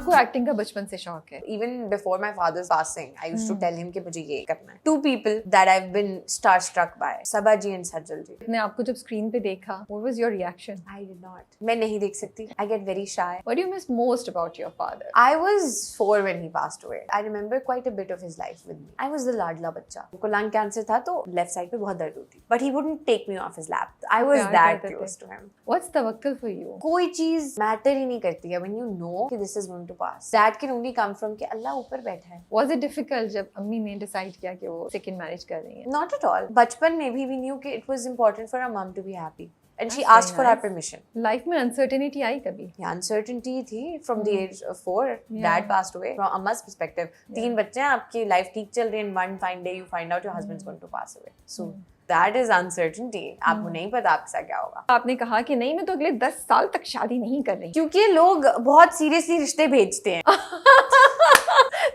आपको एक्टिंग का बचपन से शौक है? Even before my father's passing, I used to tell him कि मुझे ये करना है. Two people that I've been starstruck by, Sabha ji and Sajjal ji. आपने आपको जब स्क्रीन पे देखा, what was your reaction? I did not. मैं नहीं देख सकती. I get very shy. What do you miss most about your father? I was 4 when he passed away. I remember quite a bit of his life with me. I was the लाडला बच्चा. उनको lung cancer था तो left side पे बहुत दर्द होती. But he wouldn't take me off his lap. I was प्यार that करते थे. close to him. What's tawakkul for you? कोई चीज मैटर ही नहीं करती है when you know कि this is going to pass. That can only come from कि अल्लाह ऊपर बैठा है. Was it difficult जब अम्मी ने डिसाइड किया कि वो second marriage कर रही हैं? Not at all. बचपन में भी we knew कि it was important for our mom to be happy. And she That's asked very for our nice. permission. Life में uncertainty आई कभी? Yeah, uncertainty थी from the age of 4. Yeah. Dad passed away. From Amma's perspective, 3 बच्चे हैं, आपकी life ठीक चल रही है, and one fine day you find out your husband's going to pass away. So that is uncertainty. आपको नहीं पता आपके साथ क्या होगा. आपने कहा कि नहीं, मैं तो अगले 10 साल तक शादी नहीं कर रही. क्योंकि लोग बहुत सीरियसली रिश्ते भेजते हैं.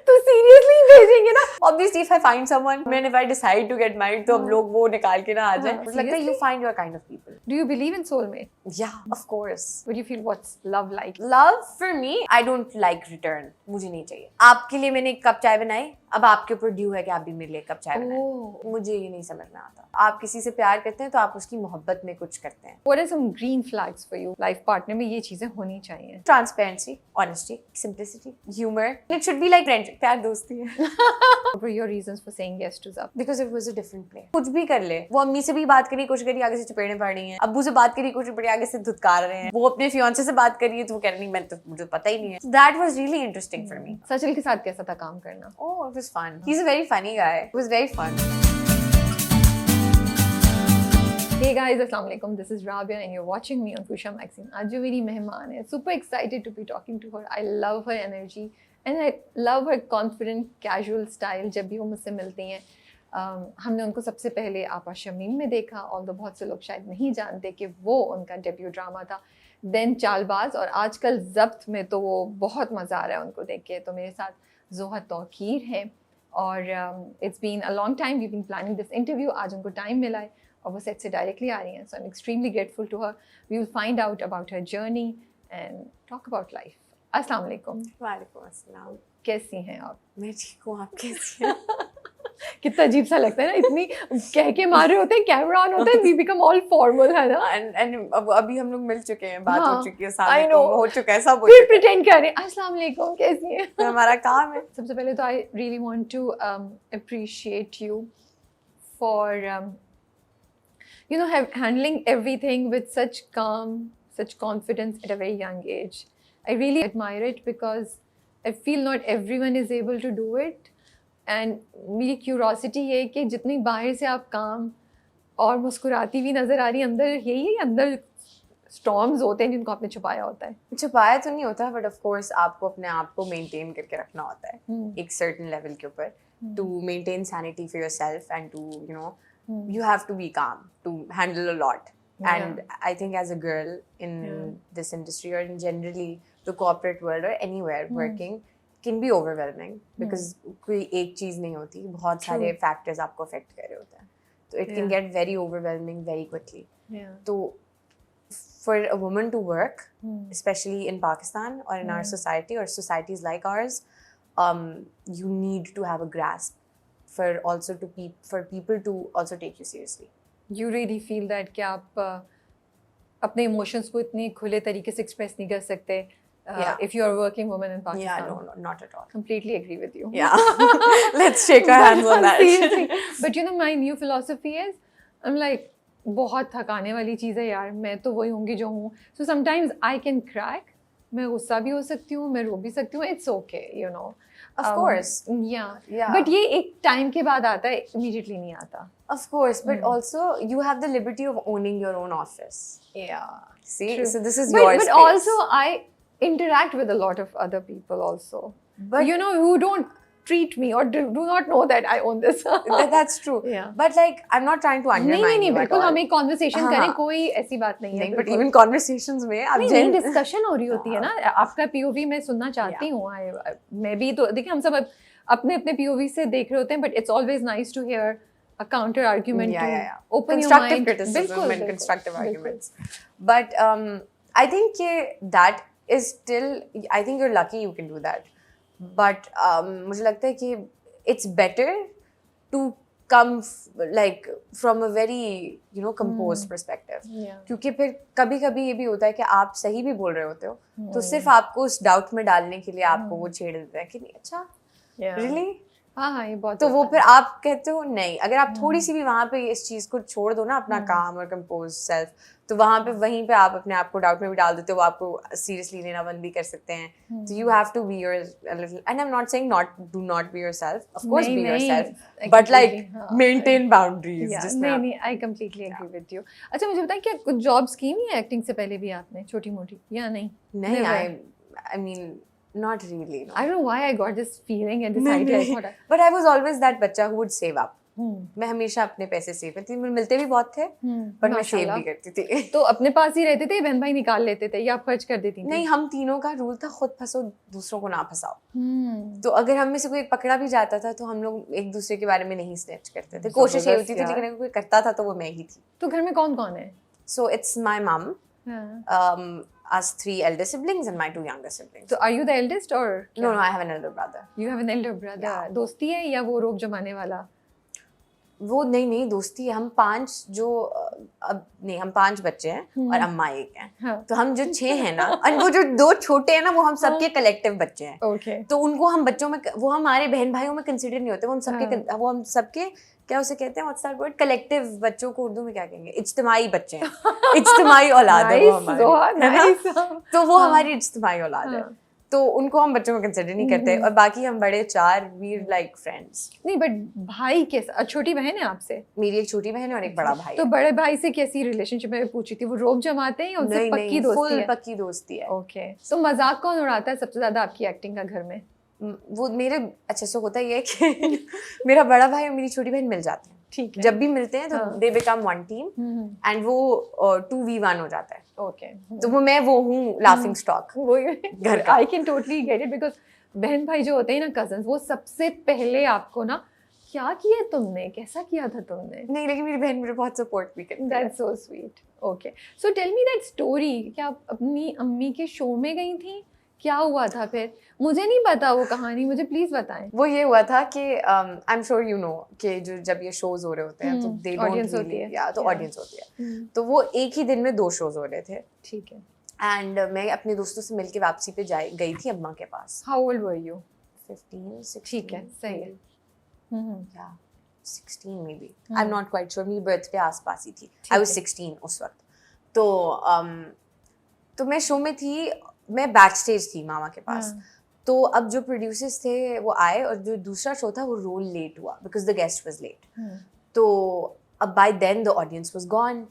तो सीरियसली भेजेंगे ना? Obviously, if I find someone, and if I decide to get married, तो अब लोग वो निकाल के ना आ जाए. मुझे लगता है you find your kind of people. Do you believe in soulmate? Yeah, of course. What do you feel? What's love like? Love for me, I don't like return. मुझे नहीं चाहिए. आपके लिए मैंने एक कप चाय बनाई, अब आपके ऊपर ड्यू है कि आप भी मेरे लिए एक कप चाय बनाएं. मुझे ये नहीं समझ में आता. आप किसी से प्यार करते हैं तो आप उसकी मोहब्बत में कुछ करते हैं. What are some green flags for you? Life partner में ये चीजें होनी चाहिए. Transparency, honesty, simplicity, humor. It should be like friendship. प्यार दोस्ती है. What were your reasons for saying yes to Zab? Because it was a different play. कुछ भी कर ले. वो अम्मी से भी बात करी, कोशिश करी, आगे से चपेड़े पड़ रही हैं. अब्बू से बात करी, कोशिश करी, आगे से धुतकार रहे हैं. वो अपने फियांसे से बात करी है तो वो कह रही नहीं, मैं तो मुझे पता ही नहीं है. So that was really interesting for me. सचल के साथ कैसा था काम करना? Oh, it was fun. He's a very funny guy. It was very fun. Hey guys, Assalamu alaikum. This is Rabia and you're watching me on Kusha Magazine. आज जो मेरी मेहमान है, super excited to be talking to her. I love her energy and I love her confident, casual style. जब भी वो मुझसे मिलती हैं, हमने उनको सबसे पहले आपा शमीम में देखा, although बहुत से लोग शायद नहीं जानते कि वो उनका डेब्यू ड्रामा था. देन चालबाज और आजकल ज़ब्त में तो वो बहुत मज़ा आ रहा है उनको देख के. तो मेरे साथ ज़ोहा तौकीर है और it's been a long time we been planning this interview. आज उनको टाइम मिला है और वो सेट से डायरेक्टली आ रही हैं. So I am extremely grateful to her. We will find out about her journey and talk about life. अस्सलाम वालेकुम. वालेकुम अस्सलाम. कैसी हैं आप? मैं ठीक हूँ, आप कैसी हैं? कितना अजीब सा लगता है ना, इतनी कह के मारे होते हैं, कैमरा ऑन होता है, वी बिकम ऑल फॉर्मल, है ना? एंड अभी हम लोग मिल चुके हैं, बात हो चुकी है, I know. हो चुका है, सब हो फिर चुका है. प्रिटेंड कर रहे हैं अस्सलाम वालेकुम कैसी हैं? तो हमारा काम है. सबसे पहले तो I really want to appreciate you for you know, handling everything with such calm, such confidence at a very young age. I really admire it because I feel not everyone is able to do it. And मेरी curiosity ये है कि जितनी बाहर से आप काम और मुस्कुराती हुई नज़र आ रही, अंदर यही है, अंदर storms होते हैं जिनको आपने छुपाया होता है. छुपाया तो नहीं होता, बट ऑफ कोर्स आपको अपने आप को मेंटेन करके रखना होता है एक सर्टेन लेवल के ऊपर, to maintain sanity for yourself and to you know you have to be calm to handle a lot. And I think as a girl in this industry or in generally the corporate world or anywhere working can be overwhelming because कोई एक चीज नहीं होती, बहुत सारे factors आपको affect कर रहे होते हैं, तो it can get very overwhelming very quickly. तो for a woman to work, especially in Pakistan or in our society or societies like ours, you need to have a grasp for also to for people to also take you seriously. You really feel that कि आप अपने emotions को इतनी खुले तरीके से express नहीं कर सकते if you are a working woman in Pakistan. Yeah, no, not at all. Completely agree with you. Yeah. Let's shake our hands on that. Seriously. But you know, my new philosophy is, I'm like, बहुत थकाने वाली चीज़ है यार, मैं तो वही होंगी जो हूँ. So sometimes I can crack. मैं गुस्सा भी हो सकती हूँ, मैं रो भी सकती हूँ. It's okay, you know. Of course. Yeah. But ये एक time के बाद आता है, immediately नहीं आता. Of course, but also you have the liberty of owning your own office. Yeah. See, True. so this is your space. But also I interact with a lot of other people also. But you know, who don't treat me or do not know that I own this. That's true. Yeah. But like, I'm not trying to undermine नहीं you बिल्कुल at all. हम एक conversation करें, कोई ऐसी बात नहीं है. नहीं, but even conversations में आप नहीं discussion हो रही होती है ना, आपका POV मैं सुनना चाहती हूँ. मैं भी तो देखिए, हम सब अपने अपने POV से देख रहे होते हैं, but it's always nice to hear a counter argument to open your mind. Constructive criticism and constructive arguments. But I think that is still, I think you're lucky you can do that. But मुझे लगता है कि it's better to come like from a very composed perspective. क्योंकि फिर कभी कभी ये भी होता है कि आप सही भी बोल रहे होते हो तो सिर्फ आपको उस डाउट में डालने के लिए आपको वो छेड़ देते हैं कि नहीं अच्छा really? हाँ ये बहुत तो वो फिर आप कहते हो नहीं, अगर आप थोड़ी सी भी वहाँ पे इस चीज को छोड़ दो ना, अपना काम और कंपोज सेल्फ, तो वहाँ पे वहीं पे आप अपने आप को डाउट में भी डाल देते हो, वो आपको सीरियसली लेना बंद भी कर सकते हैं. तो you have to be your little, and I am not saying not do not be yourself, of course be yourself, but like maintain boundaries. नहीं I completely agree with you. अच्छा मुझे बताइए क्या कुछ जॉब्स की हुई है एक्टिंग से पहले भी आपने, छोटी मोटी या नहीं? नहीं, I mean not really, no. I don't know why I got this feeling and this idea. But I was always that बच्चा who would save up. मैं हमेशा अपने पैसे सेव करती थी, मिलते भी बहुत थे पर मैं सेव भी करती थी. तो अपने पास ही रहते थे, बहन भाई निकाल लेते थे या आप खर्च कर देती थी? नहीं, हम तीनों का रूल था खुद फंसो दूसरों को ना फंसाओ. तो अगर हम में से कोई पकड़ा भी जाता था तो हम लोग एक दूसरे के बारे में नहीं स्नैच करते थे. कोशिश ये होती थी, लेकिन अगर कोई करता था तो वो मैं ही थी. तो घर में कौन कौन है? So it's my mom, us 3 elder siblings and my 2 younger siblings. So are you the eldest or? No, I have an elder brother. You have an elder brother. Yeah. दोस्ती है या वो रोक जमाने वाला? वो नहीं दोस्ती है. हम 5 जो अब नहीं, हम 5 बच्चे हैं और अम्मा 1 है. हाँ. तो हम जो 6 हैं ना, और वो जो 2 छोटे हैं ना, वो हम सबके कलेक्टिव बच्चे हैं. Okay. तो उनको हम बच्चों में, वो हमारे बहन भाइयों में कंसीडर नहीं होते. वो हम सबके क्या उसे कहते हैं, व्हाट्स दैट वर्ड, कलेक्टिव बच्चों को उर्दू में क्या कहेंगे? इज्तिमाई बच्चे हैं. इज्तिमाई औलाद है वो हमारी. तो वो हमारी इज्तिमाई औलाद है. तो उनको हम बच्चों में कंसिडर नहीं करते. और बाकी हम बड़े 4 वी लाइक फ्रेंड्स. नहीं बट भाई के छोटी बहन है आपसे? मेरी एक छोटी बहन है और एक बड़ा भाई. तो बड़े भाई से कैसी रिलेशनशिप में पूछी थी? वो रोब जमाते हैं या उनसे पक्की दोस्ती है? पक्की दोस्ती है. ओके. तो मजाक कौन उड़ाता है सबसे ज्यादा आपकी एक्टिंग का घर में? वो मेरे, अच्छा सो होता ये है कि मेरा बड़ा भाई और मेरी छोटी बहन मिल जाते हैं. ठीक है. जब भी मिलते हैं तो they become one team and वो 2v1 हो जाता है. ओके. तो वो हूँ लाफिंग स्टॉक वो घर का. I can totally get it because बहन भाई जो होते हैं ना, कजन्स, वो सबसे पहले आपको ना क्या किया तुमने, कैसा किया था तुमने? नहीं, लेकिन मेरी बहन मुझे बहुत सपोर्ट भी करती है. That's so sweet. Okay. So tell me that story. क्या आप अपनी अम्मी के शो में गई थी? क्या हुआ था फिर? मुझे नहीं पता वो कहानी, मुझे प्लीज बताएं. वो ये हुआ था कि आई एम श्योर यू नो कि जो जब ये शोज हो रहे होते हैं तो दे डोंट रियली, या तो ऑडियंस होती है. तो वो एक ही दिन में 2 शोज हो रहे थे. ठीक है. एंड मैं अपने दोस्तों से मिलके वापसी पे गई थी अम्मा के पास. How old were you? 15, 16. ठीक है, सही है. या 16 maybe, I am not quite sure. मेरी बर्थडे आसपास ही थी. आई वाज 16 उस वक्त. तो मैं शो में थी, मैं बैक स्टेज थी मामा के पास. तो अब जो प्रोड्यूसर्स थे वो आए और जो दूसरा शो था वो रोल लेट हुआ because the guest was late. तो अब by then the audience was gone.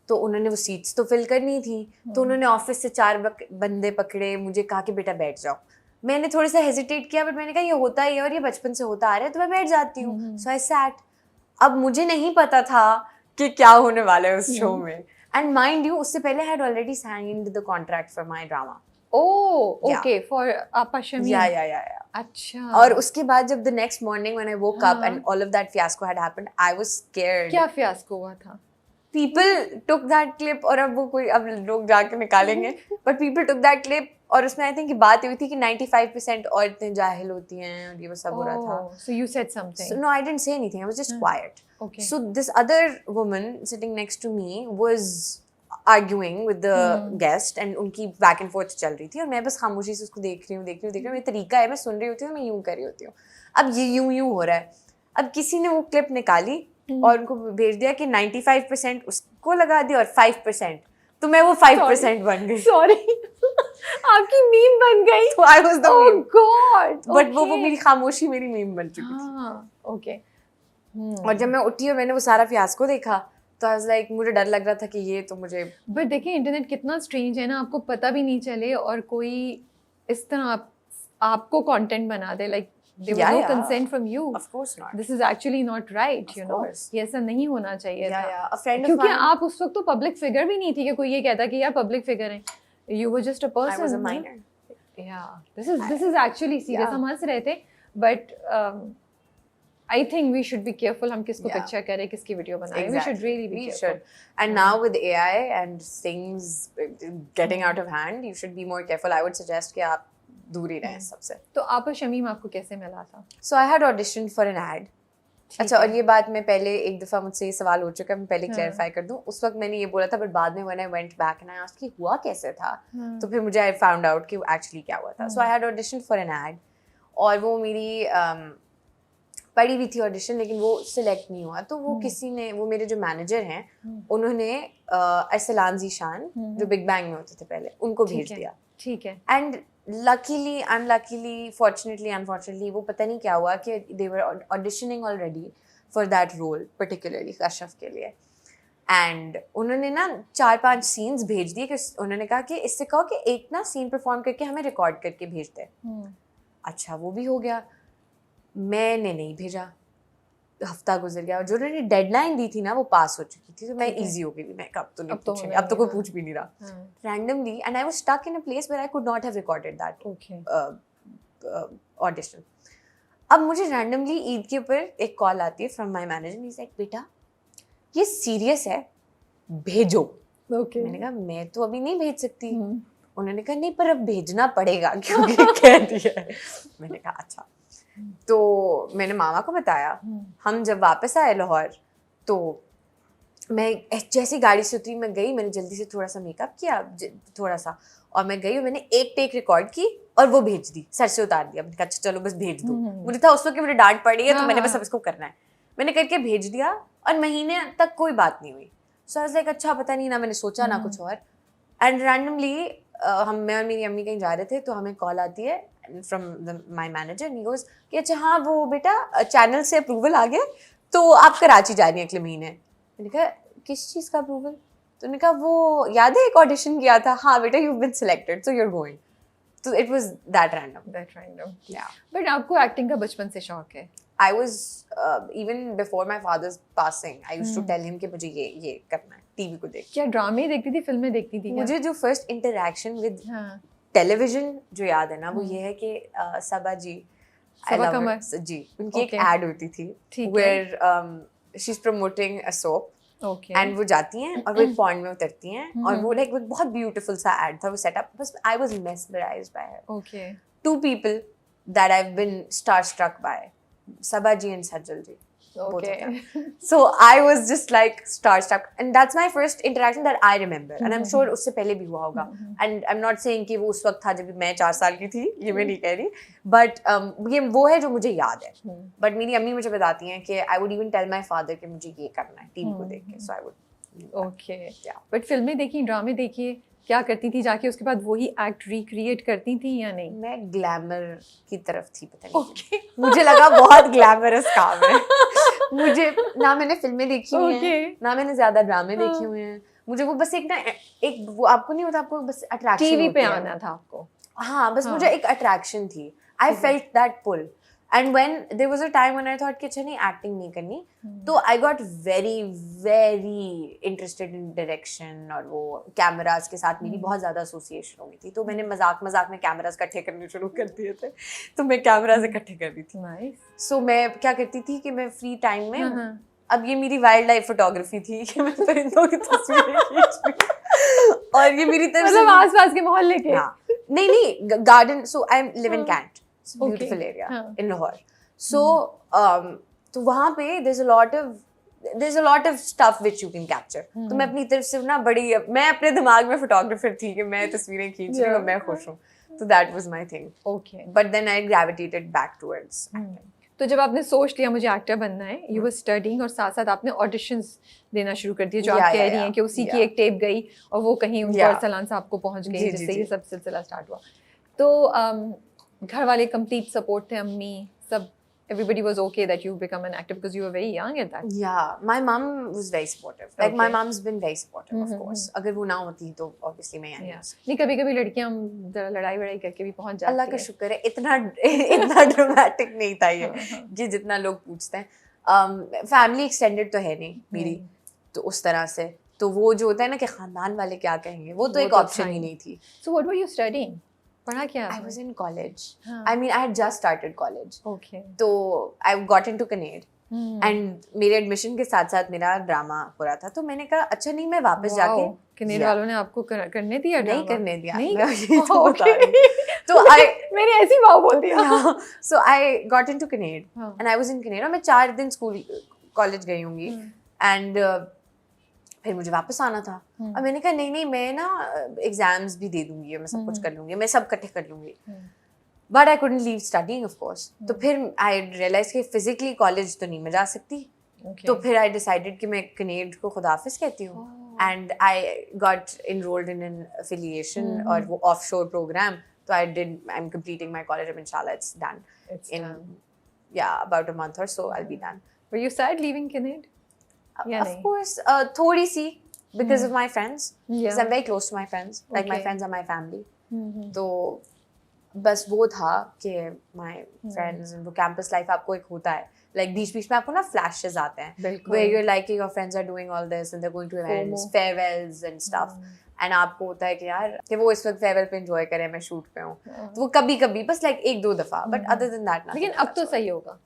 तो उन्होंने वो सीट्स तो फिल करनी थी. तो उन्होंने ऑफिस से 4 बंदे पकड़े, मुझे कहा कि बेटा बैठ जाओ. मैंने थोड़ा सा हेजिटेट किया, बट मैंने कहा ये होता ही है और ये बचपन से होता आ रहा है, तो मैं बैठ जाती हूँ. सो आई सैट. अब मुझे नहीं पता था कि क्या होने वाला है उस शो में. एंड माइंड यू, उससे पहले I had already signed the contract for my drama. Oh, okay, for Appa Shamim. Yeah. अच्छा. और उसके बाद जब the next morning when I woke up and all of that fiasco had happened, I was scared. क्या fiasco हुआ था? People took that clip और अब लोग जाके निकालेंगे. But people took that clip और उसमें I think बात ये हुई थी कि 95% औरतें जाहिल होती हैं और ये वो सब हो रहा था. So you said something. So no, I didn't say anything. I was just quiet. Okay. So this other woman sitting next to me was arguing with the guest and उनकी back and forth चल रही थी और मैं बस खामोशी से उसको देख रही हूँ. मेरा तरीका है, मैं सुन रही होती हूँ, मैं यूं कर रही होती हूँ. अब ये यूं हो रहा है. अब किसी ने वो क्लिप निकाली और उनको भेज दिया कि 95% उसको लगा दिया और 5%, तो मैं वो 5% बन गई. Sorry. आपकी मीम बन गई. So I was the meme. Oh God. But वो मेरी खामोशी मेरी मीम बन चुकी थी. हाँ. Okay. और जब मैं उठी और मैंने वो सारा फियास्को देखा तो आई वाज लाइक, मुझे डर लग रहा था कि ये तो मुझे. बट देखिए इंटरनेट कितना स्ट्रेंज है ना, आपको पता भी नहीं चले और कोई इस तरह आपको कंटेंट बना दे. Like there was no consent from you. Of course not. This is actually not right, you know. ये ऐसा नहीं होना चाहिए था. A friend of क्योंकि mine, आप उस वक्त तो पब्लिक फिगर भी नहीं थी कि कोई ये कहता कि यार पब्लिक फिगर है. You were just a person. I was a minor. Yeah. This is actually serious. हम हंस रहे थे, but I think we should be careful हम किसको Yeah. picture करें, किसकी video बनाएं. We should really be We careful. should. And now with AI and things getting out of hand, you should be more careful. I would suggest कि आप दूर ही रहें सबसे. तो आप और शमीम आपको कैसे मिला था? So I had auditioned for an ad. अच्छा, और ये बात मैं पहले एक दफ़ा मुझसे ये सवाल हो चुका है, मैं पहले क्लैरिफाई कर दूं. उस वक्त मैंने ये बोला था, बट बाद में when I went back and I asked कि हुआ कैसे था, तो फिर मुझे I found out कि एक्चुअली क्या हुआ था. So I had auditioned for an ad, और वो मेरी पड़ी हुई थी ऑडिशन, लेकिन वो सिलेक्ट नहीं हुआ. तो वो किसी ने, वो मेरे जो मैनेजर हैं, उन्होंने अरसलान ज़ीशान जो बिग बैंग में होते थे पहले, उनको भेज दिया. ठीक है. And luckily unluckily fortunately unfortunately वो पता नहीं क्या हुआ कि they were auditioning already for that role particularly Kashaf के लिए. एंड उन्होंने ना 4-5 सीन्स भेज दिए कि उन्होंने कहा कि इससे कहो कि एक ना सीन परफॉर्म करके हमें रिकॉर्ड करके भेज दे. अच्छा, वो भी हो गया. मैंने नहीं भेजा. हफ्ता गुजर गया, और जो उन्होंने डेडलाइन दी थी ना वो पास हो चुकी थी, तो मैं इजी हो गई. मैं कब तो नहीं पूछेंगे, अब तो कोई पूछ भी नहीं रहा. Randomly, and I was stuck in a place where I could not have recorded that audition. अब मुझे रैंडमली ईद के ऊपर एक कॉल आती है from my manager. He is like, बेटा ये सीरियस है, भेजो. मैंने कहा मैं तो अभी नहीं भेज सकती. उन्होंने कहा नहीं, पर अब भेजना पड़ेगा क्योंकि कह दिया है. मैंने कहा अच्छा. तो मैंने मामा को बताया. हम जब वापस आए लाहौर, तो मैं जैसी गाड़ी से उतरी, मैं गई, मैंने जल्दी से थोड़ा सा मेकअप किया, थोड़ा सा, और मैं गई और मैंने एक टेक रिकॉर्ड की और वो भेज दी, सर से उतार दिया. मैंने कहा चलो बस भेज दो. मुझे था उस वक्त मुझे डांट पड़ी है, तो मैंने बस अब इसको करना है. मैंने करके भेज दिया, और महीने तक कोई बात नहीं हुई. सो आई वाज लाइक अच्छा, पता नहीं, ना मैंने सोचा ना कुछ और. एंड रैंडमली मैं और मेरी अम्मी कहीं जा रहे थे, तो हमें कॉल आती है from my manager. He goes कि अच्छा हाँ वो बेटा चैनल से अप्रूवल आ गया, तो आप कराची जा रही हैं अगले महीने. मैंने कहा किस चीज़ का अप्रूवल? तो उन्होंने कहा वो याद है एक ऑडिशन किया था, हाँ बेटा you have been selected, so you are going. तो it was that random. Yeah but आपको एक्टिंग का बचपन से शौक है? I was even before my father's passing, I used to tell him कि मुझे ये करना है टीवी को देख. क्या ड्रामे देखती थी, फिल्में देखती थी? मुझे जो फर्स्ट इंटरेक्शन विद टेलीविजन जो याद है ना, वो ये है कि सबा जी, सबा कमर जी, उनकी एक एड होती थी where she's promoting a soap. And वो जाती हैं और वो एक पॉन्ड में उतरती हैं, और वो लाइक बहुत ब्यूटीफुल सा एड था वो सेटअप. बस I was mesmerised bye her. 2 people that I've been starstruck by, Sabaji and Sajjal ji. Both of them. So I was just like starstruck, and that's my first interaction that I remember. And I'm sure उससे पहले भी हुआ होगा. And I'm not saying कि वो उस वक्त था जब मैं 4 साल की थी, ये मैं नहीं कह रही. But ये वो है जो मुझे याद है. But मेरी अम्मी मुझे बताती हैं कि I would even tell my father कि मुझे ये करना है टीवी को देख के. So I would. Okay. Yeah. But फिल्में देखी, ड्रामे देखिए, क्या करती थी जाके उसके बाद वही एक्ट रिक्रिएट करती थी या नहीं? मैं ग्लैमर की तरफ थी, पता नहीं. मुझे लगा बहुत ग्लैमरस काम है. मुझे ना मैंने फिल्में देखी हुई हैं, ना मैंने ज्यादा ड्रामे देखे हुए हैं. मुझे वो बस एक वो आपको नहीं होता, आपको बस अट्रैक्शन टीवी पे आना था आपको. हाँ, बस मुझे एक अट्रैक्शन थी. I felt that pull. And when there was a time when I thought कि अच्छा नहीं एक्टिंग नहीं करनी, तो I got very very interested in direction, और वो कैमरास के साथ मेरी बहुत ज़्यादा एसोसिएशन हो गई थी. तो मैंने मजाक में कैमरास इकट्ठे करने शुरू कर दिए थे. तो मैं कैमरास इकट्ठे कर रही थी. So मैं क्या करती थी कि मैं फ्री टाइम में, अब ये मेरी वाइल्ड लाइफ फोटोग्राफी थी कि मैं परिंदों की तस्वीरें खींच रही, और ये मेरी तरफ से आसपास के मोहल्ले के. नहीं garden. So I live in Kant. It's a beautiful area in Lahore. So तो वहाँ पे there's a lot of stuff which you can capture. तो मैं अपनी तरफ से ना मैं अपने दिमाग में फोटोग्राफर थी कि मैं तस्वीरें खींच रही हूँ, मैं खुश हूँ. तो that was my thing. Okay. But then I gravitated back towards acting. तो जब आपने सोच लिया मुझे एक्टर बनना है, you were studying, और साथ साथ आपने ऑडिशंस देना शुरू कर दिए, जो आप कह रही हैं कि उसी की एक टेप गई और वो कहीं उनको अरसलान साहब को पहुँच गई, जिससे ये सब सिलसिला स्टार्ट हुआ. तो घर वाले कंप्लीट सपोर्ट थे, अम्मी सब, everybody was okay that you become an actor because you were very young at that? Yeah, my mom was very supportive. Like my mom's been very supportive, of course. अगर वो ना होती तो obviously मैं यहाँ नहीं. कभी-कभी लड़कियाँ लड़ाई वड़ाई करके भी पहुँच जाती हैं. अल्लाह का शुक्र है, इतना ड्रामेटिक नहीं था ये कि जितना लोग पूछते हैं. फैमिली एक्सटेंडेड तो है नहीं मेरी, तो उस तरह से तो वो जो होता है ना कि खानदान वाले क्या कहेंगे, वो तो एक ऑप्शन ही नहीं थी. So what were you studying? पढ़ा क्या I was in college. हाँ. I mean, I had just started college. Okay. तो I got into Canade. And मेरे एडमिशन के साथ साथ मेरा ड्रामा हो रहा था, तो मैंने कहा अच्छा नहीं मैं वापस जाके कनेड वालों ने आपको करने दिया नहीं करने दिया नहीं मैं ये तो बता रही हूँ। तो मैंने ऐसी वाव बोल दिया so I got into Kinnaird and I was in Kinnaird और मैं 4 दिन स्कूल कॉलेज गई होंगी एंड फिर मुझे वापस आना था और मैंने कहा नहीं मैं ना एग्जाम्स भी दे दूंगी, मैं सब कुछ कर लूंगी, मैं सब इकट्ठे कर लूंगी, but I couldn't leave studying of course. तो फिर आई रियलाइज कि फिजिकली कॉलेज तो नहीं मैं जा सकती, तो फिर आई डिसाइडेड कि मैं कनेड को खुदाफिज कहती हूँ and I got enrolled in an affiliation और वो ऑफ शोर प्रोग्राम, तो I am completing my college, अब इंशाल्लाह it's done in about a month और so I will be done. Were you sad leaving Canada? Of course, थोड़ी सी because of my friends, because I'm very close to my friends, like my friends are my family. तो बस वो था कि my friends and वो campus life आपको एक होता है, like बीच में आपको ना flashes आते हैं where you're like your friends are doing all this and they're going to events, farewells and stuff. And आपको होता है कि यार कि वो इस वक्त फेयरवेल पे एंजॉय करें, मैं शूट पे हूँ, तो वो कभी कभी बस लाइक 1-2 दफा, बट अदर देन दैट लेकिन अब तो सही होगा।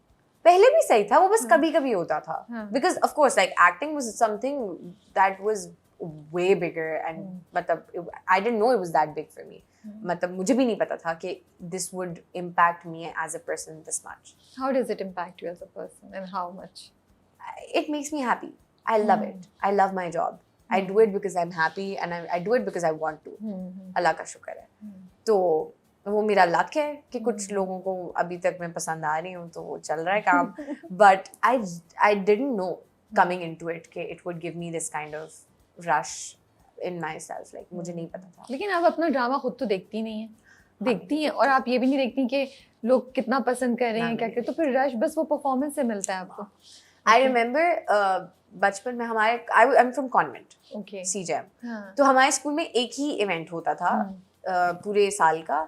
पहले भी सही था, वो बस कभी कभी होता था because of course like acting was something that was way bigger and मतलब I didn't know it was that big for me, मतलब मुझे भी नहीं पता था कि this would impact me as a person this much. How does it impact you as a person and how much? It makes me happy, I love it, I love my job, I do it because I'm happy and I do it because I want to. अल्लाह का शुक्र है। तो वो मेरा luck है कि कुछ लोगों को अभी तक मैं पसंद आ रही हूँ, तो वो चल रहा है काम, but I didn't know coming into it कि it would give me this kind of rush in myself, like मुझे नहीं पता था। लेकिन आप अपना ड्रामा खुद तो देखती नहीं है, देखती हैं, और आप ये भी नहीं देखती कि लोग कितना पसंद कर रहे हैं क्या कर, तो फिर रश बस वो परफॉर्मेंस से मिलता है आपको। I remember बचपन में हमारे I am from convent, CJM, तो हमारे स्कूल में एक ही इवेंट होता था पूरे साल का,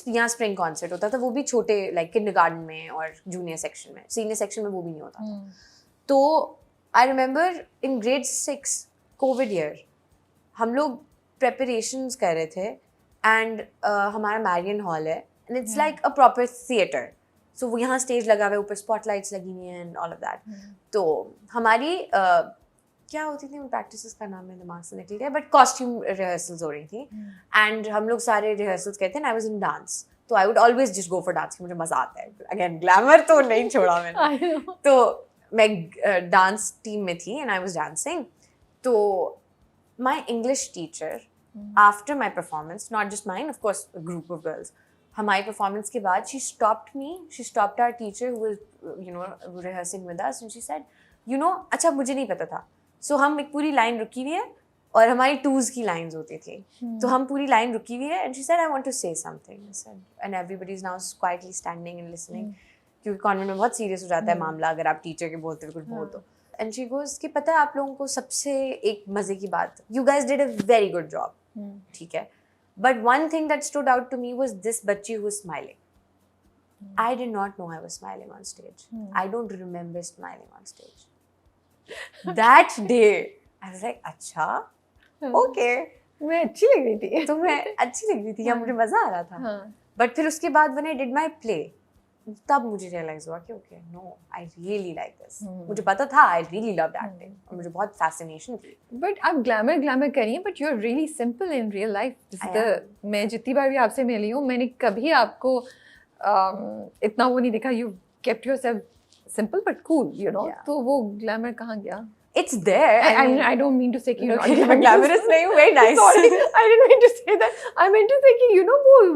यहाँ स्प्रिंग कॉन्सर्ट होता था, वो भी छोटे लाइक किंडरगार्टन में और जूनियर सेक्शन में, सीनियर सेक्शन में वो भी नहीं होता था। तो I remember in grade 6 covid year हम लोग प्रेपरेशंस कर रहे थे एंड हमारा मैरियन हॉल है and it's like a proper theatre, so वो यहाँ स्टेज लगा हुआ है, ऊपर स्पॉटलाइट्स लगी हुई हैं एंड ऑल ऑफ दैट। तो हमारी क्या होती थी, उन प्रैक्टिसेस का नाम मेरे दिमाग से निकल गया, बट कॉस्ट्यूम रिहर्सल्स हो रही थी एंड हम लोग सारे रिहर्सल्स करते हैं, आई वाज इन डांस, तो I would always just go for dance, मुझे मजा आता है, अगेन ग्लैमर तो नहीं छोड़ा मैंने। तो मैं डांस टीम में थी एंड आई वाज डांसिंग, तो my English teacher after my performance, not just mine, of course a group of girls, हमारी परफॉर्मेंस के बाद she stopped our teacher who was rehearsing with us and she said, अच्छा मुझे नहीं पता था, so हम एक पूरी लाइन रुकी हुई है और हमारी टूज की लाइंस होती थी, तो हम पूरी लाइन रुकी हुई है and she said I want to say something, I said, and everybody is now quietly standing and listening, क्योंकि कॉन्वेंट में बहुत सीरियस हो जाता है मामला अगर आप टीचर के बोलते हुए कुछ बोल दो। एंड शी गोज कि पता है आप लोगों को सबसे एक मजे की बात, you guys did a very good job, ठीक है, but one thing that stood out to me was this bachchi who was smiling. I did not know I was smiling on stage. I don't remember smiling on stage. That day, I was like, अच्छा, okay. मैं अच्छी लग रही थी। तो मैं अच्छी लग रही थी या मुझे मजा आ रहा था। But फिर उसके बाद when I did my play, तब मुझे रियलाइज हुआ कि okay no I really like this, मुझे पता था आई रियली लव्ड एक्टिंग और मुझे बहुत फैसिनेशन थी। बट आप ग्लैमर करिए, but you are really simple in real life. मैं जितनी बार भी आपसे मिली हूँ, मैंने कभी आपको इतना वो नहीं देखा, you kept yourself simple but cool, you know, तो वो ग्लैमर कहाँ गया? It's there. I don't mean to say कि you're glamorous नहीं, very nice. Sorry, I didn't mean to say that. I meant to say कि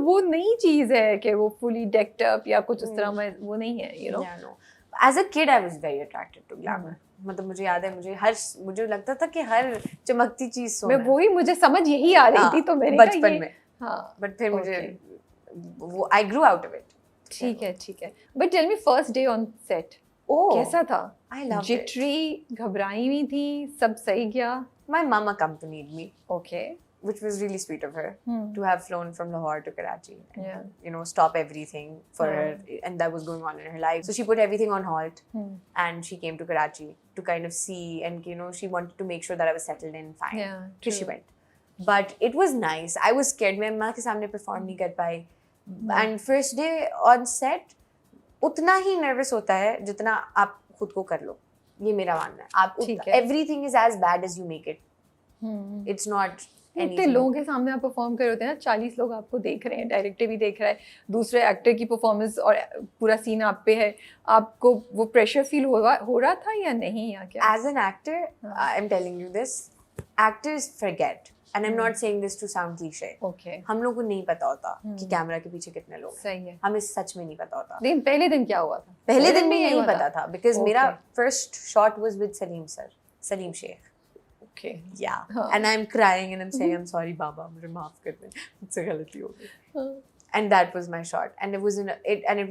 वो नई चीज है कि वो fully decked up या कुछ उस तरह में वो नहीं है, you know. Yeah, no. As a kid, I was very attracted to glamour. मतलब मुझे याद है, मुझे लगता था कि हर चमकती चीज सोना है। वही मुझे समझ यही आ रही थी, तो मेरे बचपन में। हाँ. But फिर मुझे वो I grew out of it. ठीक है. But tell me first day on set. कैसा था? I loved it. घबराई हुई थी, सब सही गया? My mom accompanied me. Okay. Which was really sweet of her to have flown from Lahore to Karachi and stop everything for her, and that was going on in her life. So she put everything on halt and she came to Karachi to kind of see, and she wanted to make sure that I was settled in fine. Yeah, so she went. but it was nice. I was scared. मैं अम्मा के सामने perform नहीं कर पाई. And first day on set उतना ही nervous होता है जितना आप खुद को कर लो. ये मेरा मानना है. आप everything is as bad as you make it. It's not. इतने लोगों के सामने आप परफॉर्म कर रहे होते हैं ना, 40 लोग आपको देख रहे हैं, डायरेक्टर भी देख रहा है, दूसरे एक्टर की परफॉर्मेंस और पूरा सीन आप पे है, आपको वो प्रेशर फील हो रहा था या नहीं, या क्या? As an actor, I'm telling you this, actors forget, and I'm not saying this to sound cliche. Okay. हम लोग को नहीं पता होता कि कैमरा के पीछे कितने लोग हैं. सही है. हमें सच में नहीं पता होता. लेकिन पहले दिन क्या हुआ था? पहले दिन भी नहीं पता था, because मेरा first shot was with Salim sir, Salim Sheikh. Okay. Yeah. And I'm crying and I'm saying, I'm sorry, Baba, मुझे माफ कर दे, मुझसे गलती हो गई. And that was my shot. And it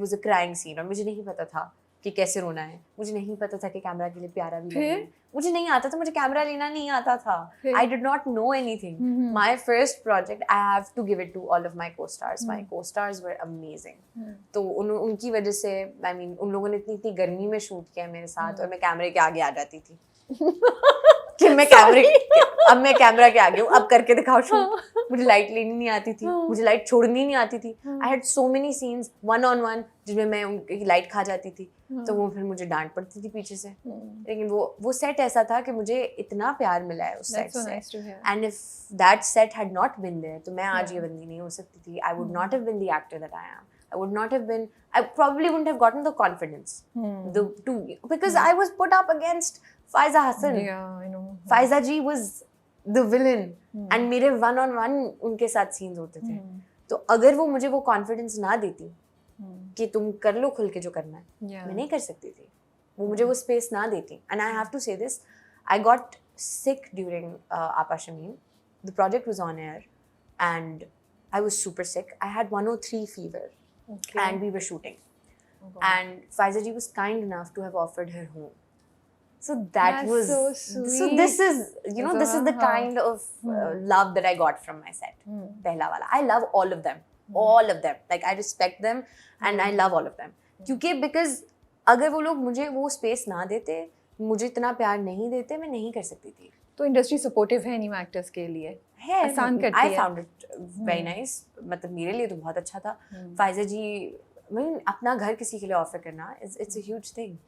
was a crying scene. और मुझे नहीं पता था कि कैसे रोना है. मुझे नहीं पता था कि कैमरा के लिए प्यारा भी लगना है. मुझे नहीं आता था, मुझे कैमरा लेना नहीं आता था. I did not know anything. My first project, I have to give it to all of my co-stars. My co-stars were amazing. तो उनकी वजह से, I mean, उन लोगों ने इतनी गर्मी में शूट किया मेरे साथ और मैं कैमरे के आगे आ जाती थी. कि मैं अब मैं कैमरा के आगे हूँ, अब करके दिखाओ शूट. मुझे लाइट लेनी नहीं आती थी, मुझे लाइट छोड़नी नहीं आती थी. I had so many scenes 1-on-1 जिसमें मैं उनकी लाइट खा जाती थी, तो वो फिर मुझे डांट पड़ती थी पीछे से. लेकिन वो सेट ऐसा था कि मुझे इतना प्यार मिला है उस सेट से. And if that set had not been there, तो मैं आज ये बंदी नहीं हो सकती थी. I would not have been the actor that I am. I would not have been, I probably wouldn't have gotten the confidence because I was put up against Faiza Hassan. Yeah, I know. Faiza ji was the villain and मेरे 1-on-1 उनके साथ scenes होते थे. तो अगर वो मुझे वो confidence ना देती कि तुम कर लो खुल के जो करना है, मैं नहीं कर सकती थी. वो मुझे वो space ना देती. And I have to say this, I got sick during Apa Shamim. The project was on air and I was super sick. I had 103 fever. Okay. And we were shooting. And Faiza ji was kind enough to have offered her home. So that's was so sweet. So this is, you know, this is the kind of love that I got from my set. Pehla wala. I love all of them. All of them. Like I respect them and I love all of them. क्योंकि because अगर वो लोग मुझे वो space ना देते, मुझे इतना प्यार नहीं देते, मैं नहीं कर सकती थी. तो इंडस्ट्री सपोर्टिव है न्यू एक्टर्स के लिए, आसान करती है. I found it very nice. मतलब मेरे लिए तो बहुत अच्छा था. फाइजा जी, मैं अपना घर किसी के लिए ऑफर करना, it's a huge thing.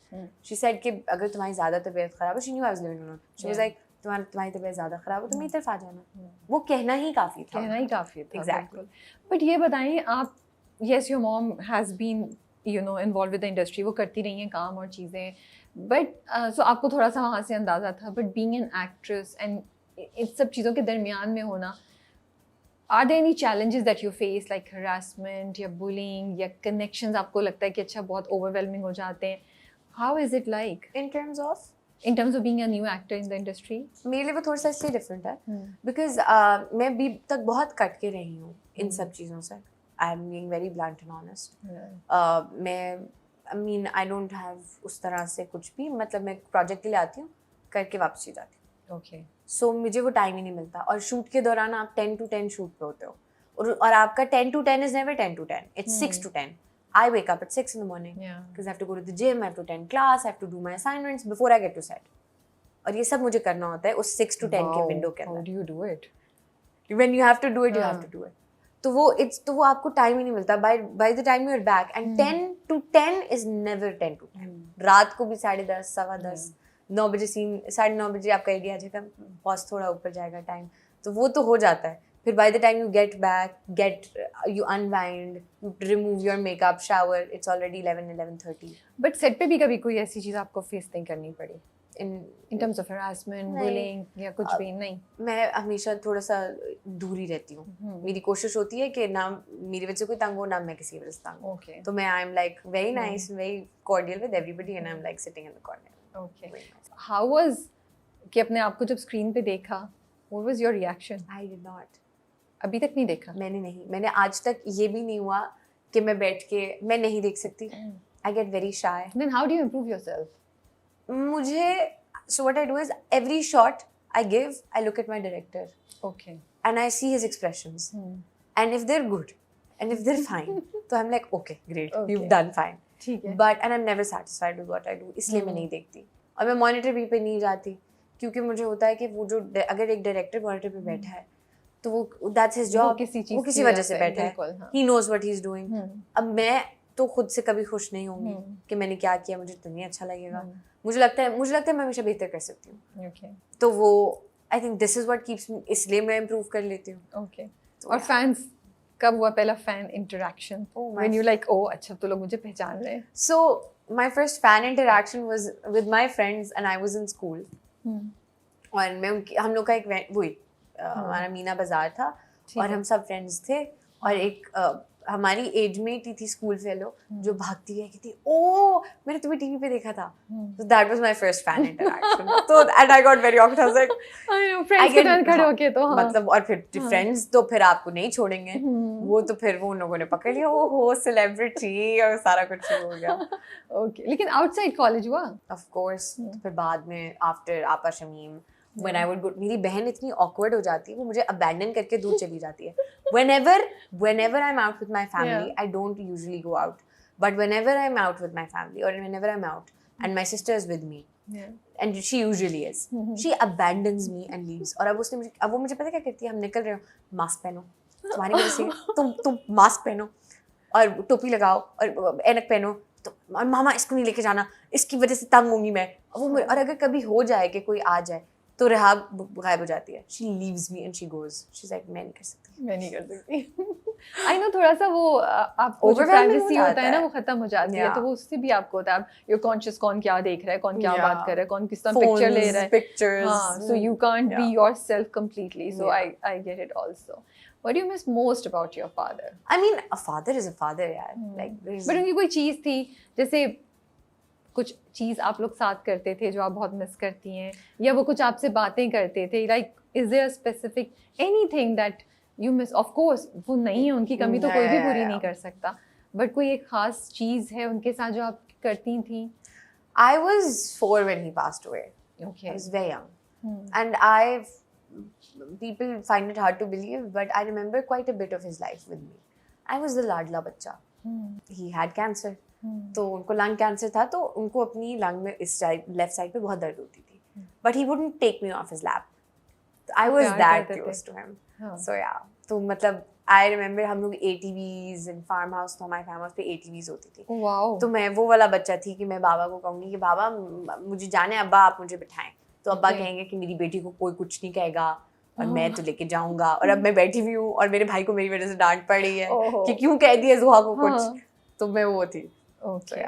She said कि अगर तुम्हारी ज़्यादा तबीयत खराब है, she knew I was living alone. She was like, तुम्हारी तबीयत ज़्यादा खराब हो तो मेरी तरफ आ जाना. वो कहना ही काफ़ी था. कहना ही काफ़ी था. Exactly. But ये बताइए आप, yes your mom has been, you know, involved with the industry, वो करती रही हैं काम और चीज़ें, but so आपको थोड़ा सा वहाँ से अंदाज़ा था, but being an actress and इन सब चीज़ों के दरमियान में होना, are there any challenges that you face like harassment या bullying या connections आपको लगता है कि अच्छा बहुत overwhelming हो जाते हैं? How is it like? In terms of being a new actor in the industry? मेरे लिए वो थोड़ा सा इसलिए different है because मैं अभी तक बहुत कट के रही हूँ इन सब चीज़ों से. I am being very blunt and honest. मैं I mean I don't have उस तरह से कुछ भी, मतलब मैं प्रोजेक्ट के लिए आती हूँ, करके वापस चली जाती हूँ. Okay. So मुझे वो टाइम ही नहीं मिलता. और शूट के दौरान आप 10 to 10 शूट पे होते हो और आपका 10 to 10 is never 10 to 10. It's 6 to 10. I wake up at 6 in the morning because I have to go to the gym, I have to attend class, I have to do my assignments before I get to set. और ये सब मुझे करना होता है उस 6 to 10 के window के अंदर. How do you do it? When you have to do it, you have to do it. तो वो आपको टाइम ही नहीं मिलता. By the time you're back and 10 to 10 is never 10 to 10. रात को भी 10:30, 10:15, 9 बजे सीन, 9:30 बजे आपका आइडिया आ जाएगा, पॉज थोड़ा ऊपर जाएगा टाइम, तो वो तो हो जाता है. फिर by the time you get back, you unwind, you remove your makeup, shower, it's already 11:30. But set पे भी कभी कोई ऐसी चीज़ आपको फेस नहीं करनी पड़ी in terms of harassment, bullying या कुछ भी? नहीं. मैं हमेशा थोड़ा सा दूर ही रहती हूँ. मेरी कोशिश होती है कि ना मेरी वजह से कोई तंग हो, ना मैं किसी वजह से तंग हो. तो मैं आई am like very nice, very cordial with everybody and I am like sitting in the corner. Okay. How was कि अपने आप को जब स्क्रीन पे देखा, what was your reaction? I did not. अभी तक नहीं देखा? मैंने आज तक ये भी नहीं हुआ कि मैं बैठ के मैं नहीं देख सकती. I get very shy. Then how do you improve yourself? So what I do is every shot I give, I look at my director. Okay. And I see his expressions. And if they're good and if they're fine, so I'm like, okay, great, you've done fine. But and I'm never satisfied with what I do. इसलिए मैं नहीं देखती. और मैं monitor भी पे नहीं जाती क्योंकि मुझे होता है कि वो जो अगर एक डायरेक्टर मॉनिटर पे बैठा है तो वो दैट्स हिज जॉब, वो किसी वजह से बैठा है, he knows what he is doing. अब मैं तो खुद से कभी खुश नहीं होंगी कि मैंने क्या किया, मुझे तो नहीं अच्छा लगेगा। मुझे लगता है मैं हमेशा बेहतर कर सकती हूँ। तो वो I think this is what keeps me, इसलिए मैं इम्प्रूव कर लेती हूँ। ओके। और फैंस कब हुआ पहला fan interaction when you like oh अच्छा तो लोग मुझे पहचान रहे हैं? So my first fan interaction was with my friends and I was in school. और हम लोग का एक वही हमारा मीना बाजार था और हम सब फ्रेंड्स थे और एक हमारी एज मेट ही थी स्कूल फेलो जो भागती है कहती ओ मैंने तुम्हें टीवी पे देखा था। So that was my first fan interaction. So and I got very awkward. I was like, I know friends के साथ खड़े होके तो हाँ मतलब और फिर फ्रेंड्स तो फिर आपको नहीं छोड़ेंगे, वो तो फिर वो उन लोगों ने पकड़ लिया, ओ हो सेलिब्रिटी और सारा कुछ हो गया। ओके लेकिन आउटसाइड कॉलेज हुआ? Of course. फिर बाद में आफ्टर आपा Shamim when I would go, मेरी बहन इतनी awkward हो जाती है, वो मुझे abandon करके दूर चली जाती है। Whenever I'm out with my family, I don't usually go out. But whenever I'm out with my family or whenever I'm out and my sister is with me, and she usually is, she abandons me and leaves. और अब वो मुझे पता क्या कहती है, हम निकल रहे हो, मास्क पहनो, तुम्हारी वजह से तुम मास्क पहनो और टोपी लगाओ और ऐनक पहनो, तो और मामा इसको नहीं लेके जाना, इसकी वजह से तंग होंगी मैं। और अगर कभी हो जाए कि कोई आ जाए तो रेहाब गायब हो जाती है, she leaves me and she goes, she's like मैं नहीं कर सकती। I know थोड़ा सा वो आपको जो प्राइवेसी होता है ना वो खत्म हो जाती है, तो वो उससे भी आपको होता है आप you're conscious कौन क्या देख रहा है, कौन क्या बात कर रहा है, कौन किस तरह पिक्चर ले रहा है, pictures, हाँ, so you can't be yourself completely. So I get it also. What do you miss most about your father? I mean a father is a father यार, like but उनकी कोई चीज़ थी जैसे कुछ चीज़ आप लोग साथ करते थे जो आप बहुत मिस करती हैं, या वो कुछ आपसे बातें करते थे, like is there specific anything that you miss? Of course वो नहीं है, उनकी कमी तो कोई भी पूरी नहीं कर सकता, बट कोई एक खास चीज़ है उनके साथ जो आप करती थी? I was 4 when he passed away. Okay. I was very young. And people find it hard to believe, but I remember quite a bit of his life with me. I was the ladla bachcha. He had cancer. तो उनको lung cancer था, तो उनको अपनी lung में इस left side पे बहुत दर्द होती थी, but he wouldn't take me off his lap. I was that close to him. So या तो मतलब आई रिमेंबर हम लोग ATVs एंड फार्म हाउस, तो हमारे फार्म हाउस पे ATVs होती थी। wow. तो मैं वो वाला बच्चा थी कि मैं बाबा को कहूँगी कि बाबा मुझे जाने है, अब्बा आप मुझे बिठाएं, तो अब्बा कहेंगे कि मेरी बेटी को कोई कुछ नहीं कहेगा और मैं तो लेके जाऊंगा, और अब मैं बैठी हुई हूँ और मेरे भाई को मेरी वजह से डांट पड़ रही है कि क्यों कह दिया जुहा को कुछ, तो मैं वो थी। Okay.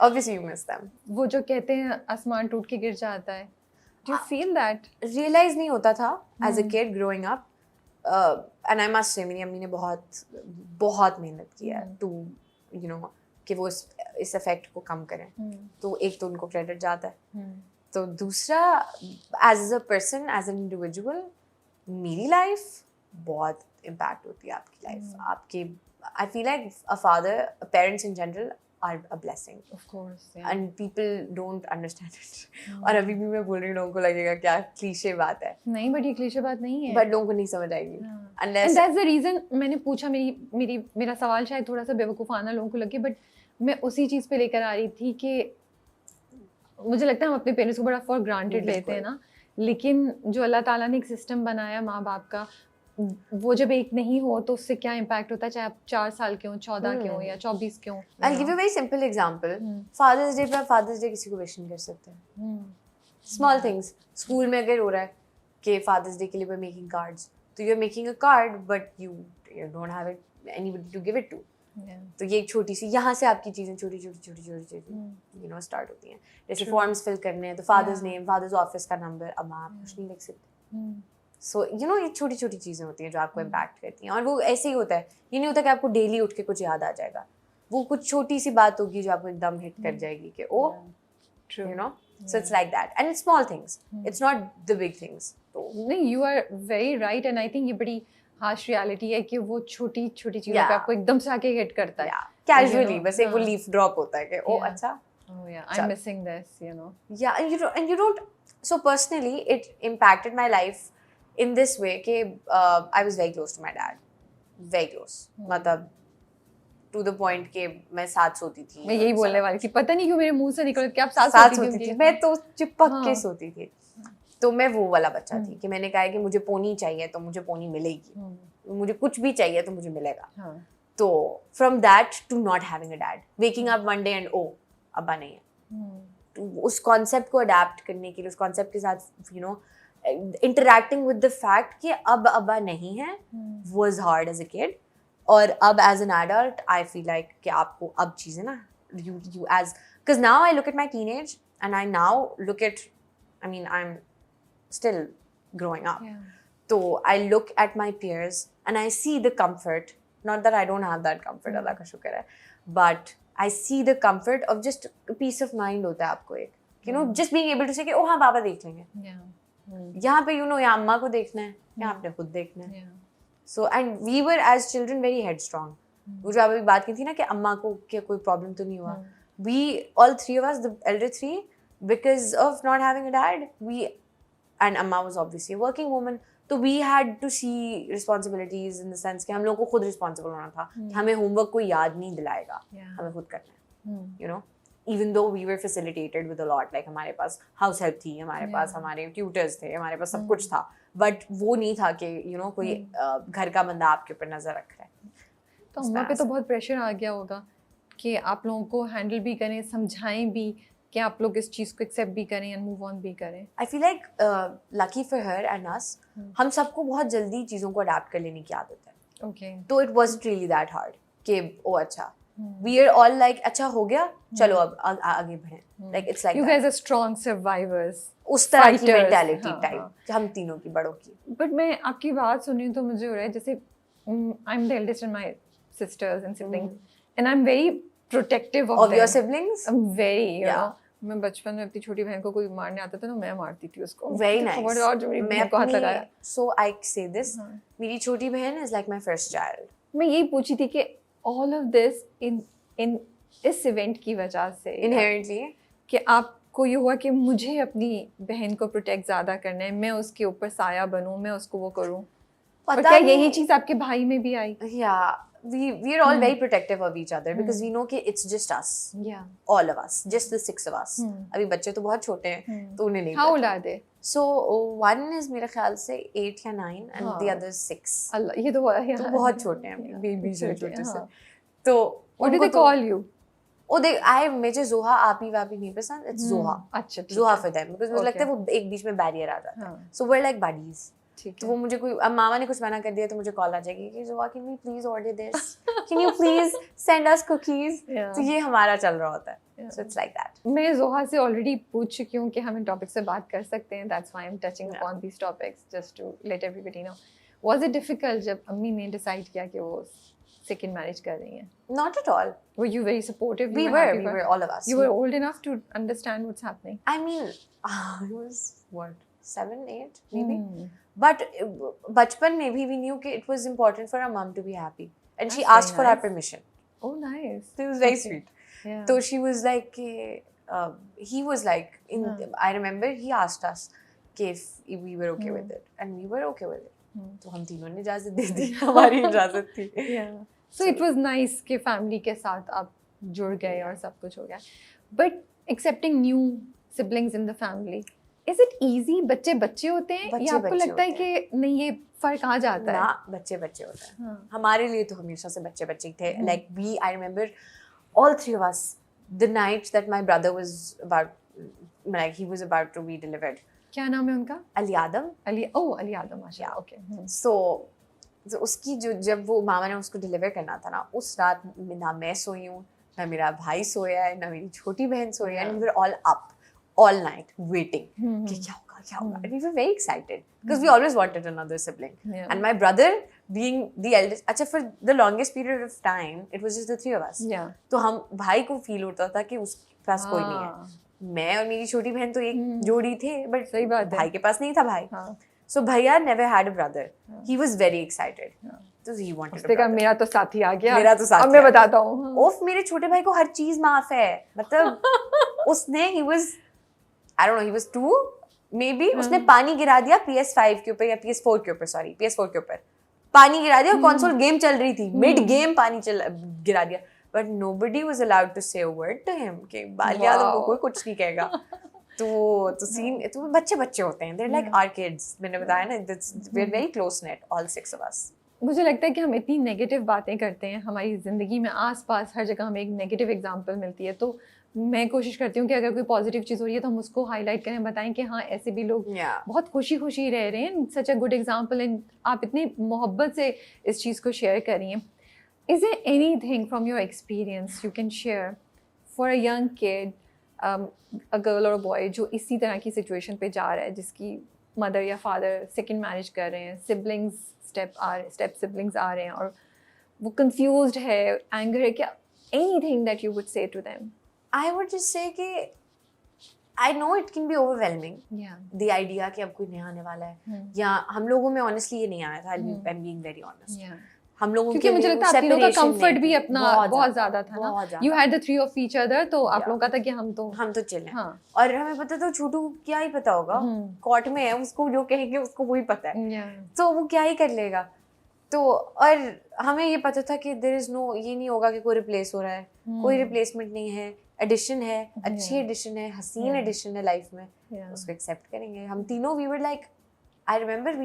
Obviously you miss them. वो जो कहते हैं आसमान टूट के गिर जाता है, do you feel that? Realize नहीं होता था as a kid growing up, and I must say मेरी अम्मी ने बहुत मेहनत की है to you know कि वो इस इफेक्ट को कम करें। तो एक तो उनको क्रेडिट जाता है, तो दूसरा as a person, as an individual, मेरी लाइफ बहुत इम्पैक्ट होती है आपकी लाइफ, आपके I feel like a father, parents in general are a blessing. Of course, yeah. And people don't understand it. और अभी भी मैं बोल रही हूँ, लोगों को लगेगा क्या क्लीशे बात है। नहीं, बट ये क्लीशे बात नहीं है। बट लोगों को नहीं समझ आएगी। Unless... And that's the reason मैंने पूछा, मेरा सवाल शायद थोड़ा सा बेवकूफ़ाना लोगों को लगे, बट मैं उसी चीज़ पे लेकर आ रही थी कि मुझे लगता है हम अपने पेरेंट्स को बड़ा फॉर ग्रांटेड लेते हैं ना, लेकिन जो अल्लाह ताला ने एक सिस्टम बनाया माँ बाप का, वो जब एक नहीं हो तो उससे क्या इम्पैक्ट होता है, चाहे आप 4 साल के हो, 14 के हो या 24 के हो। I'll give you a very simple example. Father's Day पे आप Father's Day किसी को विश नहीं कर सकते। Small things. स्कूल में अगर हो रहा है कि Father's Day के लिए we're making cards, तो you're making a card but you don't have anybody to give it to. तो ये एक छोटी सी, यहाँ से आपकी चीजें छोटी you know स्टार्ट होती हैं। जैसे फॉर्म्स फिल करने हैं तो फादर्स नेम, फादर्स ऑफिस का नंबर, अब आप कुछ नहीं लिख सकते। सो यू नो ये छोटी छोटी चीज़ें होती हैं जो आपको इम्पैक्ट करती हैं, और वो ऐसे ही होता है, ये नहीं होता कि आपको डेली उठ के कुछ याद आ जाएगा, वो कुछ छोटी सी बात होगी जो आपको एकदम हिट कर जाएगी कि oh you know, so it's like that, and it's small things, it's not the big things. तो नहीं, you are very right, and I think ये बड़ी हार्श रियलिटी है कि वो छोटी छोटी चीज़ों पे आपको एकदम से आके हिट करता है कैजुअली, बस एक वो लीफ ड्रॉप होता है कि ओ अच्छा, oh yeah, I'm missing this, you know. Yeah, and you don't, so personally it impacted my life in this way कि I was very close to my dad, very close, मतलब to the point कि मैं साथ सोती थी। मैं यही बोलने वाली थी, पता नहीं क्यों मेरे मुंह से निकल के आप साथ सोती थी। मैं तो चिपक के सोती थी। तो मैं वो वाला बच्चा थी कि मैंने कहा है कि मुझे पोनी चाहिए तो मुझे पोनी मिलेगी, मुझे कुछ भी चाहिए तो मुझे मिलेगा। तो from that to not having a dad, waking up one day and oh अब्बा नहीं है, तो उस कॉन्सेप्ट को अडेप्ट करने के लिए, उस कॉन्सेप्ट के साथ you know interacting with the fact कि अब अब्बा नहीं है was hard as a kid. और अब as an adult I feel like कि आपको अब चीज़ें ना you as, because now I look at my teenage and I now look at, I mean I'm still growing up, so I look at my peers and I see the comfort, not that I don't have that comfort, Allah ka shukr hai, but I see the comfort of just a peace of mind hota hai aapko, ek you know just being able to say कि oh हाँ पापा देख लेंगे, यहाँ पे you know यहाँ अम्मा को देखना है, यहाँ आपने खुद देखना है। So and we were as children very headstrong. वो जो आप अभी बात की थी ना कि अम्मा को क्या कोई प्रॉब्लम तो नहीं हुआ, we all three of us, the elder three, because of not having a dad, we, and अम्मा was obviously a working woman, तो we had to see responsibilities in the sense कि हम लोग को खुद responsible होना था कि हमें homework कोई याद नहीं दिलाएगा, हमें खुद करना है, you know, even though we were facilitated with a lot, like हमारे पास house help थी, हमारे पास हमारे tutors थे, हमारे पास सब कुछ था, but वो नहीं था कि you know कोई घर का बंदा आपके ऊपर नजर रख रहा है। तो अम्मा पे तो बहुत प्रेशर आ गया होगा कि आप लोगों को हैंडल भी करें, समझाएं भी कि आप लोग इस चीज़ को एक्सेप्ट भी करें एंड मूव ऑन भी करें। I feel like lucky for her and us, हम सबको बहुत जल्दी चीज़ों को अडेप्ट कर लेने की आदत है। ओके, तो it wasn't really that hard कि ओ अच्छा, वी आर ऑल लाइक अच्छा हो गया चलो अब आगे बढ़ें, like it's like you guys are strong survivors, उस तरह की मेंटालिटी टाइप हम तीनों की, बड़ों की। बट मैं आपकी बात सुन रही हूँ तो मुझे हो रहा है जैसे I am the eldest in my sisters and siblings and I'm very protective of them. your siblings? I'm very, you know, मैं बचपन में अपनी छोटी बहन को कोई मारने आता था ना मैं मारती थी उसको। Very nice. और जो मेरी बहन को हाथ लगाया। So I say this, मेरी छोटी बहन is like my first child. मैं यही पूछी थी कि all of this in इस इवेंट की वजह से inherently कि आपको ये हुआ कि मुझे अपनी बहन को प्रोटेक्ट ज़्यादा करना है, मैं उसके ऊपर साया बनूं, मैं उसको वो करूं, और क्या यही चीज़ आपके भाई में भी आई? Yeah. We are all very protective of each other because we know कि it's just us, all of us, just the 6 of us. अभी बच्चे तो बहुत छोटे हैं तो उन्हें नहीं। How old are they? So one is मेरे ख्याल से 8 या 9 and the other is 6. अल्लाह, ये तो बहुत छोटे हैं, बेबी छोटे से। तो what do they call you? Oh, मुझे जोहा आपी वापी नहीं पसंद, it's जोहा। अच्छा, जोहा for them because मुझे लगता है वो एक बीच में बैरियर आ जाता है, so we're like buddies. तो वो मुझे कोई, अब मामा ने कुछ मना कर दिया तो मुझे कॉल आ जाएगी कि Zoha can you please order this, can you please send us cookies, तो ये हमारा चल रहा होता है। So it's like that. मैं जोहा से ऑलरेडी पूछ चुकी हूँ कि हम इन टॉपिक से बात कर सकते हैं, that's why I am touching upon these topics just to let everybody know. Was it difficult जब अम्मी ने डिसाइड किया कि वो सेकंड मैरिज कर रही हैं? Not at all. Were you very supportive? We were all of us. You were old enough to understand what's happening. I mean, I was what, 7, 8 maybe. But बचपन में भी we knew कि it was important for our mom to be happy, and she asked for our permission. Oh, nice. So it was very sweet. Yeah. So she was like, he was like, I remember he asked us if we were okay with it, and we were okay with it. तो हम तीनों ने इजाज़त दे दी, हमारी इजाज़त थी। Yeah. So it was nice कि family के साथ आप जुड़ गए और सब कुछ हो गया. But accepting new siblings in the family, is it easy? बच्चे होते हैं या आपको लगता है कि नहीं ये फर्क आ जाता है? ना, बच्चे होते हैं। हमारे लिए तो हमेशा से बच्चे थे। Like I remember all 3 of us, the night that my brother was about to be delivered. क्या नाम है उनका? अली आदम। अली आदम, माशाल्लाह। ओके। So उसकी जब वो मामा ने उसको डिलीवर करना था ना, उस रात ना मैं सोई हूँ, ना मेरा भाई सोया है, ना मेरी छोटी बहन सोई है, and we were all up all night waiting कि क्या होगा, and we were very excited because we always wanted another sibling. And my brother being the eldest, अच्छा for the longest period of time it was just the 3 of us. तो हम भाई को feel होता था कि उसके पास कोई नहीं है। मैं और मेरी छोटी बहन तो एक जोड़ी थे, बट सही बात है, भाई के पास नहीं था भाई। So भैया never had a brother. He was very excited. So he wanted a brother. मेरा तो साथी आ गया। मेरा तो साथी। अब मैं बताता हूँ। ओफ, मेरे छोटे भाई को हर चीज माफ है। मतलब उसने I don't know, he was 2 maybe, उसने पानी गिरा दिया PS5 के ऊपर या PS4 के ऊपर पानी गिरा दिया, कंसोल गेम चल रही थी, मिड गेम पानी गिरा दिया, but nobody was allowed to say a word to him कि बाल यादव को कोई कुछ नहीं कहेगा। तो सीन तो बच्चे होते हैं, they're like our kids. मैंने बताया ना, we're very close knit, all 6 of us. मुझे लगता है कि हम इतनी नेगेटिव बातें करते हैं हमारी ज़िंदगी में, आसपास हर जगह हमें एक नेगेटिव एग्जांपल मिलती है, तो मैं कोशिश करती हूँ कि अगर कोई पॉजिटिव चीज़ हो रही है तो हम उसको हाईलाइट करें, बताएं कि हाँ ऐसे भी लोग बहुत खुशी खुशी रह रहे हैं, सच अ गुड एग्जांपल, एंड आप इतनी मोहब्बत से इस चीज़ को शेयर कर रही हैं. Is there anything from your experience you can share for a young kid, a girl or a boy जो इसी तरह की सिचुएशन पे जा रहा है, जिसकी मदर या फादर सेकंड मैरिज कर रहे हैं, स्टेप सिबलिंग्स आ रहे हैं और वो कंफ्यूज्ड है, एंगर है, क्या anything that you would say to them? I would just say कि I know it can be overwhelming. Yeah. The idea कि अब कोई नया आने वाला है, या हम लोगों में honestly ये नहीं आया था. I'm being very honest. Yeah. हम लोगों क्योंकि मुझे लगता है आप तीनों का कंफर्ट भी अपना बहुत ज्यादा था ना. You had the three of each other, तो आप लोगों का था कि हम तो चिल हैं. और हमें पता था छोटू को क्या ही पता होगा, कोर्ट में है, उसको जो कहेंगे उसको वही पता है, तो वो क्या ही कर लेगा. तो और हमें ये पता था कि there is no, ये नहीं होगा कि कोई रिप्लेस हो रहा है, कोई रिप्लेसमेंट नहीं है, एडिशन है, अच्छी एडिशन है, हसीन एडिशन है लाइफ में, उसको एक्सेप्ट करेंगे. हम तीनों we were like, I remember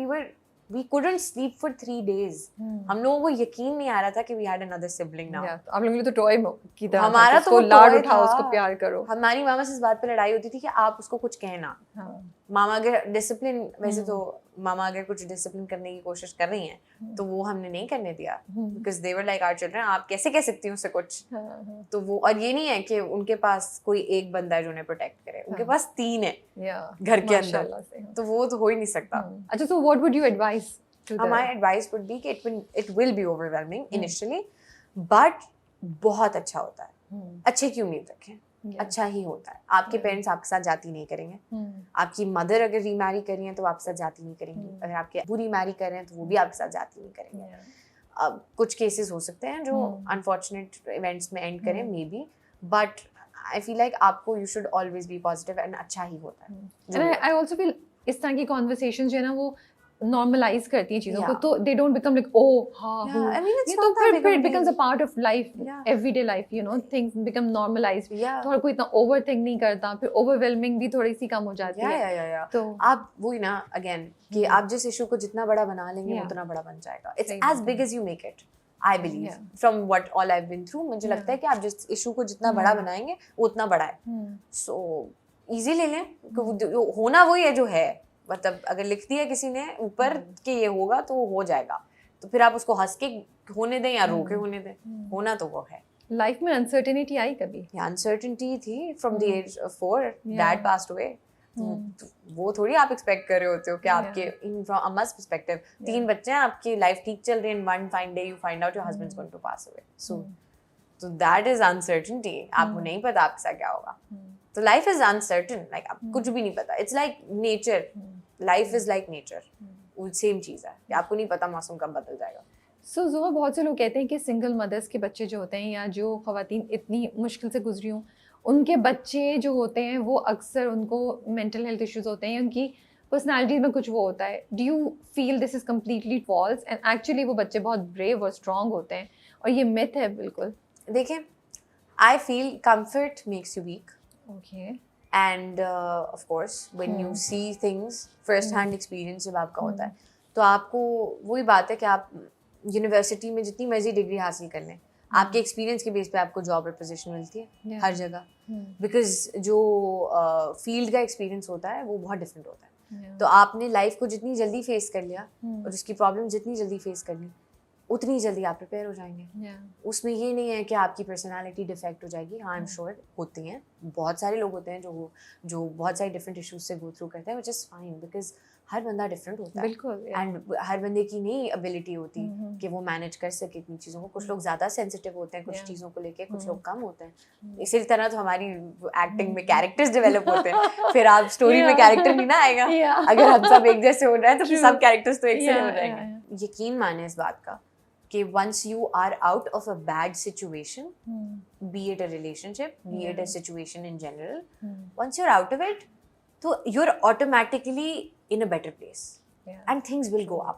we couldn't sleep for 3 days. हम लोगों को यकीन नहीं आ रहा था कि we had another sibling now. आप लोगों ने तो टॉय की तरह हमारा तो लाड उठाओ, उसको प्यार करो. हमारी मामा से इस बात पे लड़ाई होती थी कि आप उसको कुछ कहना. मामा अगर डिसिप्लिन, वैसे तो मामा अगर कुछ डिसिप्लिन करने की कोशिश कर रही हैं तो वो हमने नहीं करने दिया, because they were like our children. आप कैसे कह सकती हो उससे कुछ. तो वो, और ये नहीं है कि उनके पास कोई एक बंदा है जो उन्हें प्रोटेक्ट करे, उनके पास 3 है घर के अंदर, तो वो तो हो ही नहीं सकता. अच्छा, so what would you advise to them? My advice would be कि it will be overwhelming initially, but बहुत अच्छा होता है. अच्छे की उम्मीद रखें, अच्छा ही होता है. आपके पेरेंट्स आपके साथ जाती नहीं करेंगे. आपकी मदर अगर रीमैरी कर रही है तो आपके साथ जाती नहीं करेंगी. अगर आपके अबू रीमैरी कर रहे हैं तो वो भी आपके साथ जाती नहीं करेंगे. अब कुछ केसेस हो सकते हैं जो अनफॉर्चुनेट इवेंट्स में एंड करें, maybe, but I feel like आपको you should always be positive, and अच्छा ही होता है. एंड आई आल्सो फील इस तरह की कॉन्वर्सेशन जो है ना वो नॉर्मलाइज करती है चीजों को, तो they don't become like I mean, it's not that big फिर of a it becomes a deal. part of life, everyday life, you know, things become normalized. तो हर कोई इतना ओवर थिंक नहीं करता, फिर ओवरवेलमिंग भी थोड़ी सी कम हो जाती है. तो आप वही ना, अगेन कि आप जिस इशू को जितना बड़ा बना लेंगे उतना बड़ा बन जाएगा. It's as big as you make it, I believe. From what all I've been through, मुझे लगता है कि आप जिस इशू को जितना बड़ा बनाएंगे वो उतना बड़ा है. So easy ले लें, होना वही है जो है. मतलब अगर लिख दिया किसी ने ऊपर कि ये होगा तो वो हो जाएगा, तो फिर आप उसको हंस के होने दें या रो के होने दें, होना तो वो है. लाइफ में अनसर्टेनिटी आई कभी? अनसर्टेनिटी थी from the age of 4. Dad passed away. वो थोड़ी आप एक्सपेक्ट कर रहे होते हो कि आपके, फ्रॉम अम्मा's perspective, 3 बच्चे हैं, आपकी लाइफ ठीक चल रही है, one fine day you find out your husband's going to pass away. So that is uncertainty. आपको नहीं पता आपके साथ क्या होगा. तो लाइफ इज अनसर्टेन, लाइक आपको कुछ भी नहीं पता. It's like nature, life is like nature. वो सेम चीज़ है कि आपको नहीं पता मौसम कब बदल जाएगा. सो ज़ोहर, बहुत से लोग कहते हैं कि सिंगल मदर्स के बच्चे जो होते हैं या जो ख़वातीन इतनी मुश्किल से गुजरी हों, उनके बच्चे जो होते हैं वो अक्सर उनको मेंटल हेल्थ इश्यूज होते हैं, उनकी पर्सनालिटी में कुछ वो होता है. Do you feel this is completely false and actually वो बच्चे बहुत ब्रेव और स्ट्रॉन्ग होते हैं और ये मिथ है? बिल्कुल. देखिए, I feel comfort makes you weak. Okay. And of course when you see things first hand experience जब आपका होता है तो आपको वही बात है कि आप यूनिवर्सिटी में जितनी मर्जी डिग्री हासिल कर लें, आपके एक्सपीरियंस के बेस पे आपको जॉब और पोजीशन मिलती है हर जगह, बिकॉज जो फील्ड का एक्सपीरियंस होता है वो बहुत डिफरेंट होता है. तो आपने लाइफ को जितनी जल्दी फेस कर लिया और उसकी प्रॉब्लम जितनी जल्दी फेस कर ली, उतनी जल्दी आप प्रिपेयर हो जाएंगे. उसमें ये नहीं है कि आपकी पर्सनालिटी डिफेक्ट हो जाएगी. हाँ, आई एम श्योर होती हैं, बहुत सारे लोग होते हैं जो बहुत सारे डिफरेंट इश्यूज से गो थ्रू करते हैं, व्हिच इज़ फाइन, बिकॉज हर बंदा डिफरेंट होता है. बिल्कुल. एंड हर बंदे की नहीं एबिलिटी होती कि वो मैनेज कर सके इतनी चीज़ों को. कुछ लोग ज़्यादा सेंसिटिव होते हैं कुछ चीज़ों को लेके, कुछ लोग कम होते हैं. इसी तरह तो हमारी एक्टिंग में कैरेक्टर्स डेवलप होते हैं. फिर आप स्टोरी में कैरेक्टर नहीं ना आएगा. अगर हम सब एक जैसे हो रहे हैं तो फिर सब कैरेक्टर्स तो एक से हो जाएंगे. यकीन माने इस बात का कि once you are out of a bad situation, be it a relationship, be it a situation in general, once you're out of it, so you're automatically in a better place, and things will go up.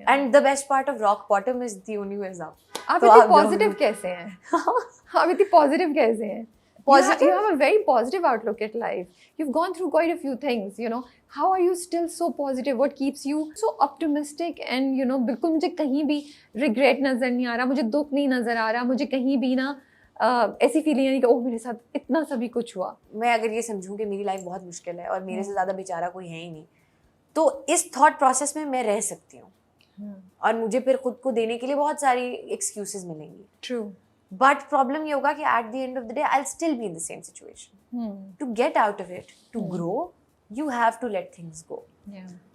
And the best part of rock bottom is the only way is up. आप इतनी positive कैसे हैं? आप इतनी positive कैसे हैं? positive. You have a very positive outlook at life. You've gone through quite a few things, you know. How are you still so positive? What keeps you so optimistic? And you know, बिल्कुल मुझे कहीं भी regret नज़र नहीं आ रहा, मुझे दुख नहीं नज़र आ रहा, मुझे कहीं भी ना ऐसी फीलिंग नहीं कि ओह मेरे साथ इतना सभी कुछ हुआ. मैं अगर ये समझूं कि मेरी लाइफ बहुत मुश्किल है और मेरे से ज़्यादा बेचारा कोई है ही नहीं, तो इस थॉट प्रोसेस में मैं रह सकती हूँ. और मुझे फिर खुद को देने के लिए बहुत सारी एक्सक्यूजेस मिलेंगी. True. बट प्रॉब्लम ये होगा कि at the end of the day I will still be in the same situation. To get out of it, to grow, you have to let things go.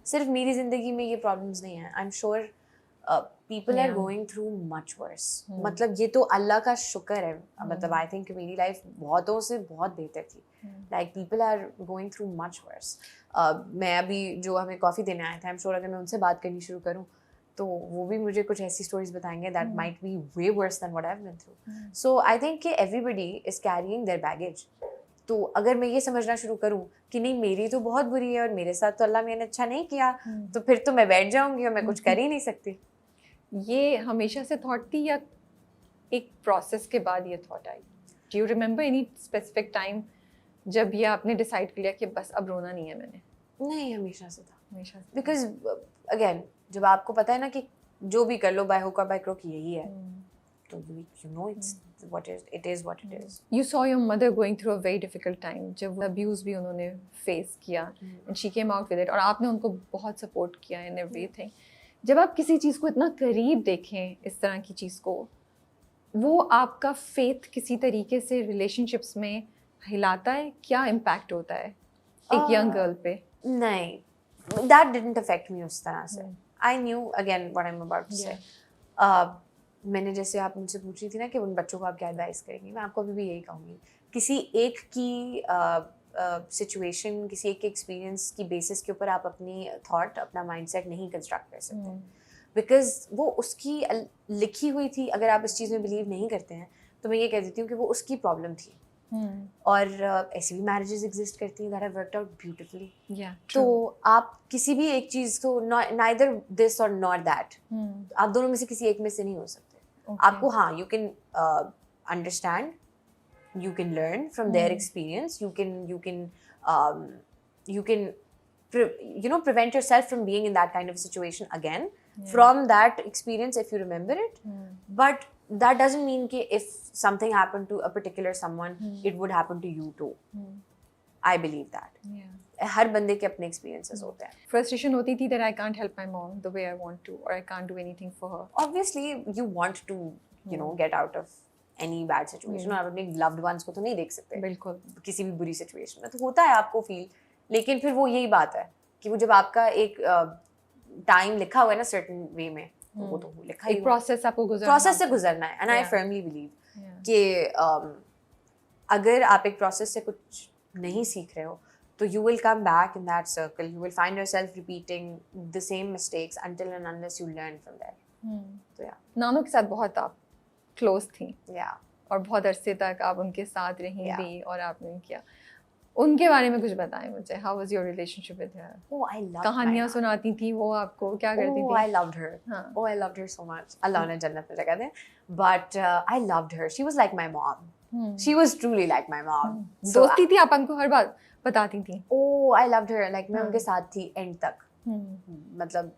सिर्फ मेरी जिंदगी में ये problems नहीं है. I am sure people are going through much worse. मतलब ये तो अल्लाह का शुक्र है. मतलब आई थिंक मेरी लाइफ बहुतों से बहुत बेहतर थी. Like people are going through much worse. मैं अभी जो हमें कॉफ़ी देने आए थे, आई एम श्योर अगर मैं उनसे बात करनी शुरू करूँ तो वो भी मुझे कुछ ऐसी स्टोरीज बताएंगे that might be way worse than what I have been through. So I think कि everybody is carrying their baggage. तो अगर मैं ये समझना शुरू करूँ कि नहीं मेरी तो बहुत बुरी है और मेरे साथ तो अल्लाह मैंने अच्छा नहीं किया, तो फिर तो मैं बैठ जाऊंगी और मैं कुछ कर ही नहीं सकती. ये हमेशा से थॉट थी या एक प्रोसेस के बाद ये thought I? Do you remember any specific time जब ये आपने डिसाइड कर लिया कि बस अब रोना नहीं है मैंने? नहीं, हमेशा से था. हमेशा से. बिकॉज अगेन जब आपको पता है ना कि जो भी कर लो बाय हुक और बाय क्रुक यही है, तो you know it's what it is what it is. You saw your mother going through a very difficult time जब abuse भी उन्होंने face किया and she came out with it और आपने उनको बहुत support किया and everything. जब आप किसी चीज़ को इतना करीब देखें इस तरह की चीज़ को, वो आपका faith किसी तरीके से relationships में हिलाता है? क्या impact होता है एक young girl पे? नहीं, that didn't affect me उस तरह से. I knew again what I'm about to say. मैंने जैसे आप मुझसे पूछ रही थी ना कि उन बच्चों को आप क्या एडवाइस करेंगी, मैं आपको अभी भी यही कहूँगी. किसी एक की सिचुएशन, किसी एक के एक्सपीरियंस की बेसिस के ऊपर आप अपनी थॉट, अपना माइंडसेट नहीं कंस्ट्रक्ट कर सकते. बिकॉज वो उसकी लिखी हुई थी. अगर आप इस चीज़ में बिलीव नहीं करते हैं तो मैं ये कह देती हूँ कि वो उसकी प्रॉब्लम थी. और ऐसी भी मैरिजेस एग्जिस्ट करती हैं that have worked out beautifully. तो आप किसी भी एक चीज़ को नाइदर दिस और नॉट दैट, आप दोनों में से किसी एक में से नहीं हो सकते. आपको हाँ, you can understand, you can learn from their experience, you can prevent yourself from being in that kind of a situation again from that experience if you remember it. But that doesn't mean कि if something happened to a particular someone, it would happen to you too. I believe that. हर बंदे के अपने experiences होते हैं. Frustration होती थी that I can't help my mom the way I want to, or I can't do anything for her. Obviously, you want to, get out of any bad situation. और अपने loved ones को तो नहीं देख सकते. बिल्कुल. किसी भी बुरी situation में तो होता है आपको feel. लेकिन फिर वो यही बात है कि वो जब आपका एक time लिखा हुआ है ना certain way में, तो वो तो लिखा ही एक प्रोसेस आपको गुजरना से गुजरना है. एंड आई फर्मली बिलीव कि अगर आप एक प्रोसेस से कुछ नहीं सीख रहे हो तो you will come back in that circle. You will find yourself repeating the same mistakes until and unless you learn from there. तो या नानो के साथ बहुत आप क्लोज थी. और बहुत अरसे तक आप उनके साथ रही भी और आपने किया. उनके बारे में कुछ बताएं मुझे. How was your relationship with her? Oh I love कहानियां सुनाती थी वो आपको, क्या करती थी? Oh I loved her. Oh I loved her so much. अल्लाह ने जन्नत में जगह दे. But I loved her. She was like my mom. She was truly like my mom. दोस्ती थी, आप हमको हर बात बताती थी. Oh I loved her. Like मैं उनके साथ थी एंड तक. मतलब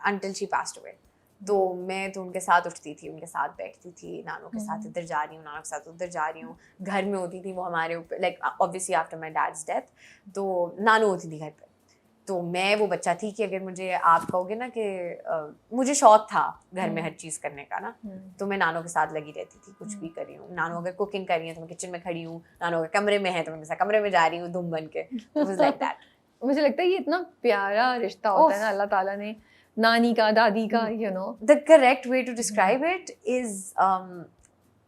until she passed away. तो मैं तो उनके साथ उठती थी, उनके साथ बैठती थी, नानों के साथ इधर जा रही हूँ, नानों के साथ उधर जा रही हूँ. घर में होती थी वो हमारे ऊपर, like obviously after my dad's death, तो नानू होती थी घर पे. तो मैं वो बच्चा थी कि अगर मुझे आप कहोगे ना कि मुझे शौक था घर में हर चीज़ करने का ना, तो मैं नानों के साथ लगी रहती थी. कुछ भी कर रही हूँ, नानू अगर कुकिंग कर रही है तो मैं किचन में खड़ी हूँ, नानू अगर कमरे में है तो मैं उनके साथ कमरे में जा रही हूँ धूम बन के. It was like that. मुझे लगता है ये इतना प्यारा रिश्ता होता है ना अल्लाह ताला ने नानी का, दादी का, The correct way to describe it is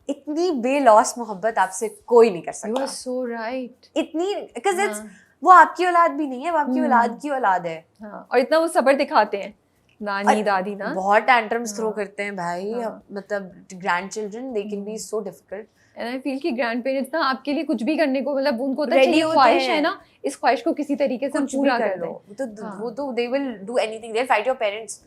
इतनी बेलॉस मोहब्बत आपसे कोई नहीं कर सकता. You are so right. इतनी, because it's वो आपकी औलाद भी नहीं है, वो आपकी औलाद की औलाद है. और इतना वो सब्र दिखाते हैं नानी दादी ना. बहुत टैंट्रम्स थ्रो करते हैं भाई. मतलब grand children they can be so difficult. And I feel कि ग्रैंड पेरेंट्स ना आपके लिए कुछ भी करने को, मतलब उनको तो चाहिए ख्वाहिश है ना, इस ख्वाहिश को किसी तरीके से पूरा कर लो. वो तो they will do anything. They'll fight your parents.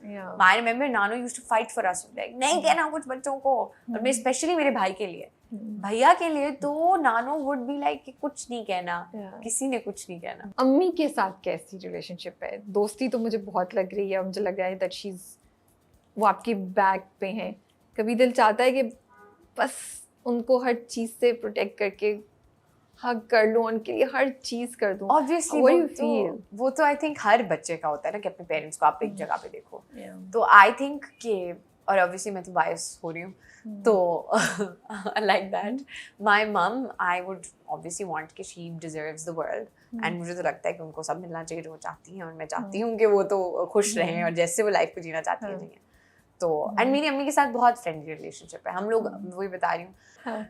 I remember Nano used to fight for us. Like नहीं कहना कुछ बच्चों को. और मैं स्पेशली मेरे भाई के लिए भैया के लिए तो नानो वुड बी लाइक कि कुछ नहीं कहना, किसी ने कुछ नहीं कहना। अम्मी के साथ कैसी रिलेशनशिप है? दोस्ती तो मुझे बहुत लग रही है, मुझे लग रहा है दैट शी इज, वो आपकी बैक पे हैं। कभी दिल चाहता है कि बस उनको हर चीज़ से प्रोटेक्ट करके हग कर लूँ, उनके लिए हर चीज़ कर दूँ। ऑब्वियसली वो तो आई थिंक हर बच्चे का होता है ना कि अपने पेरेंट्स को आप एक जगह पे देखो। तो आई थिंक कि, और ऑब्वियसली मैं तो बायस हो रही हूँ, तो like that my mum, I would obviously want कि she deserves the world, and मुझे तो लगता है कि उनको सब मिलना चाहिए जो वो चाहती हैं, और मैं चाहती हूँ कि वो तो खुश रहें और जैसे वो लाइफ को जीना चाहती हैं। तो एंड मेरी अम्मी के साथ बहुत फ्रेंडली रिलेशनशिप है हम लोग। वही बता रही हूँ,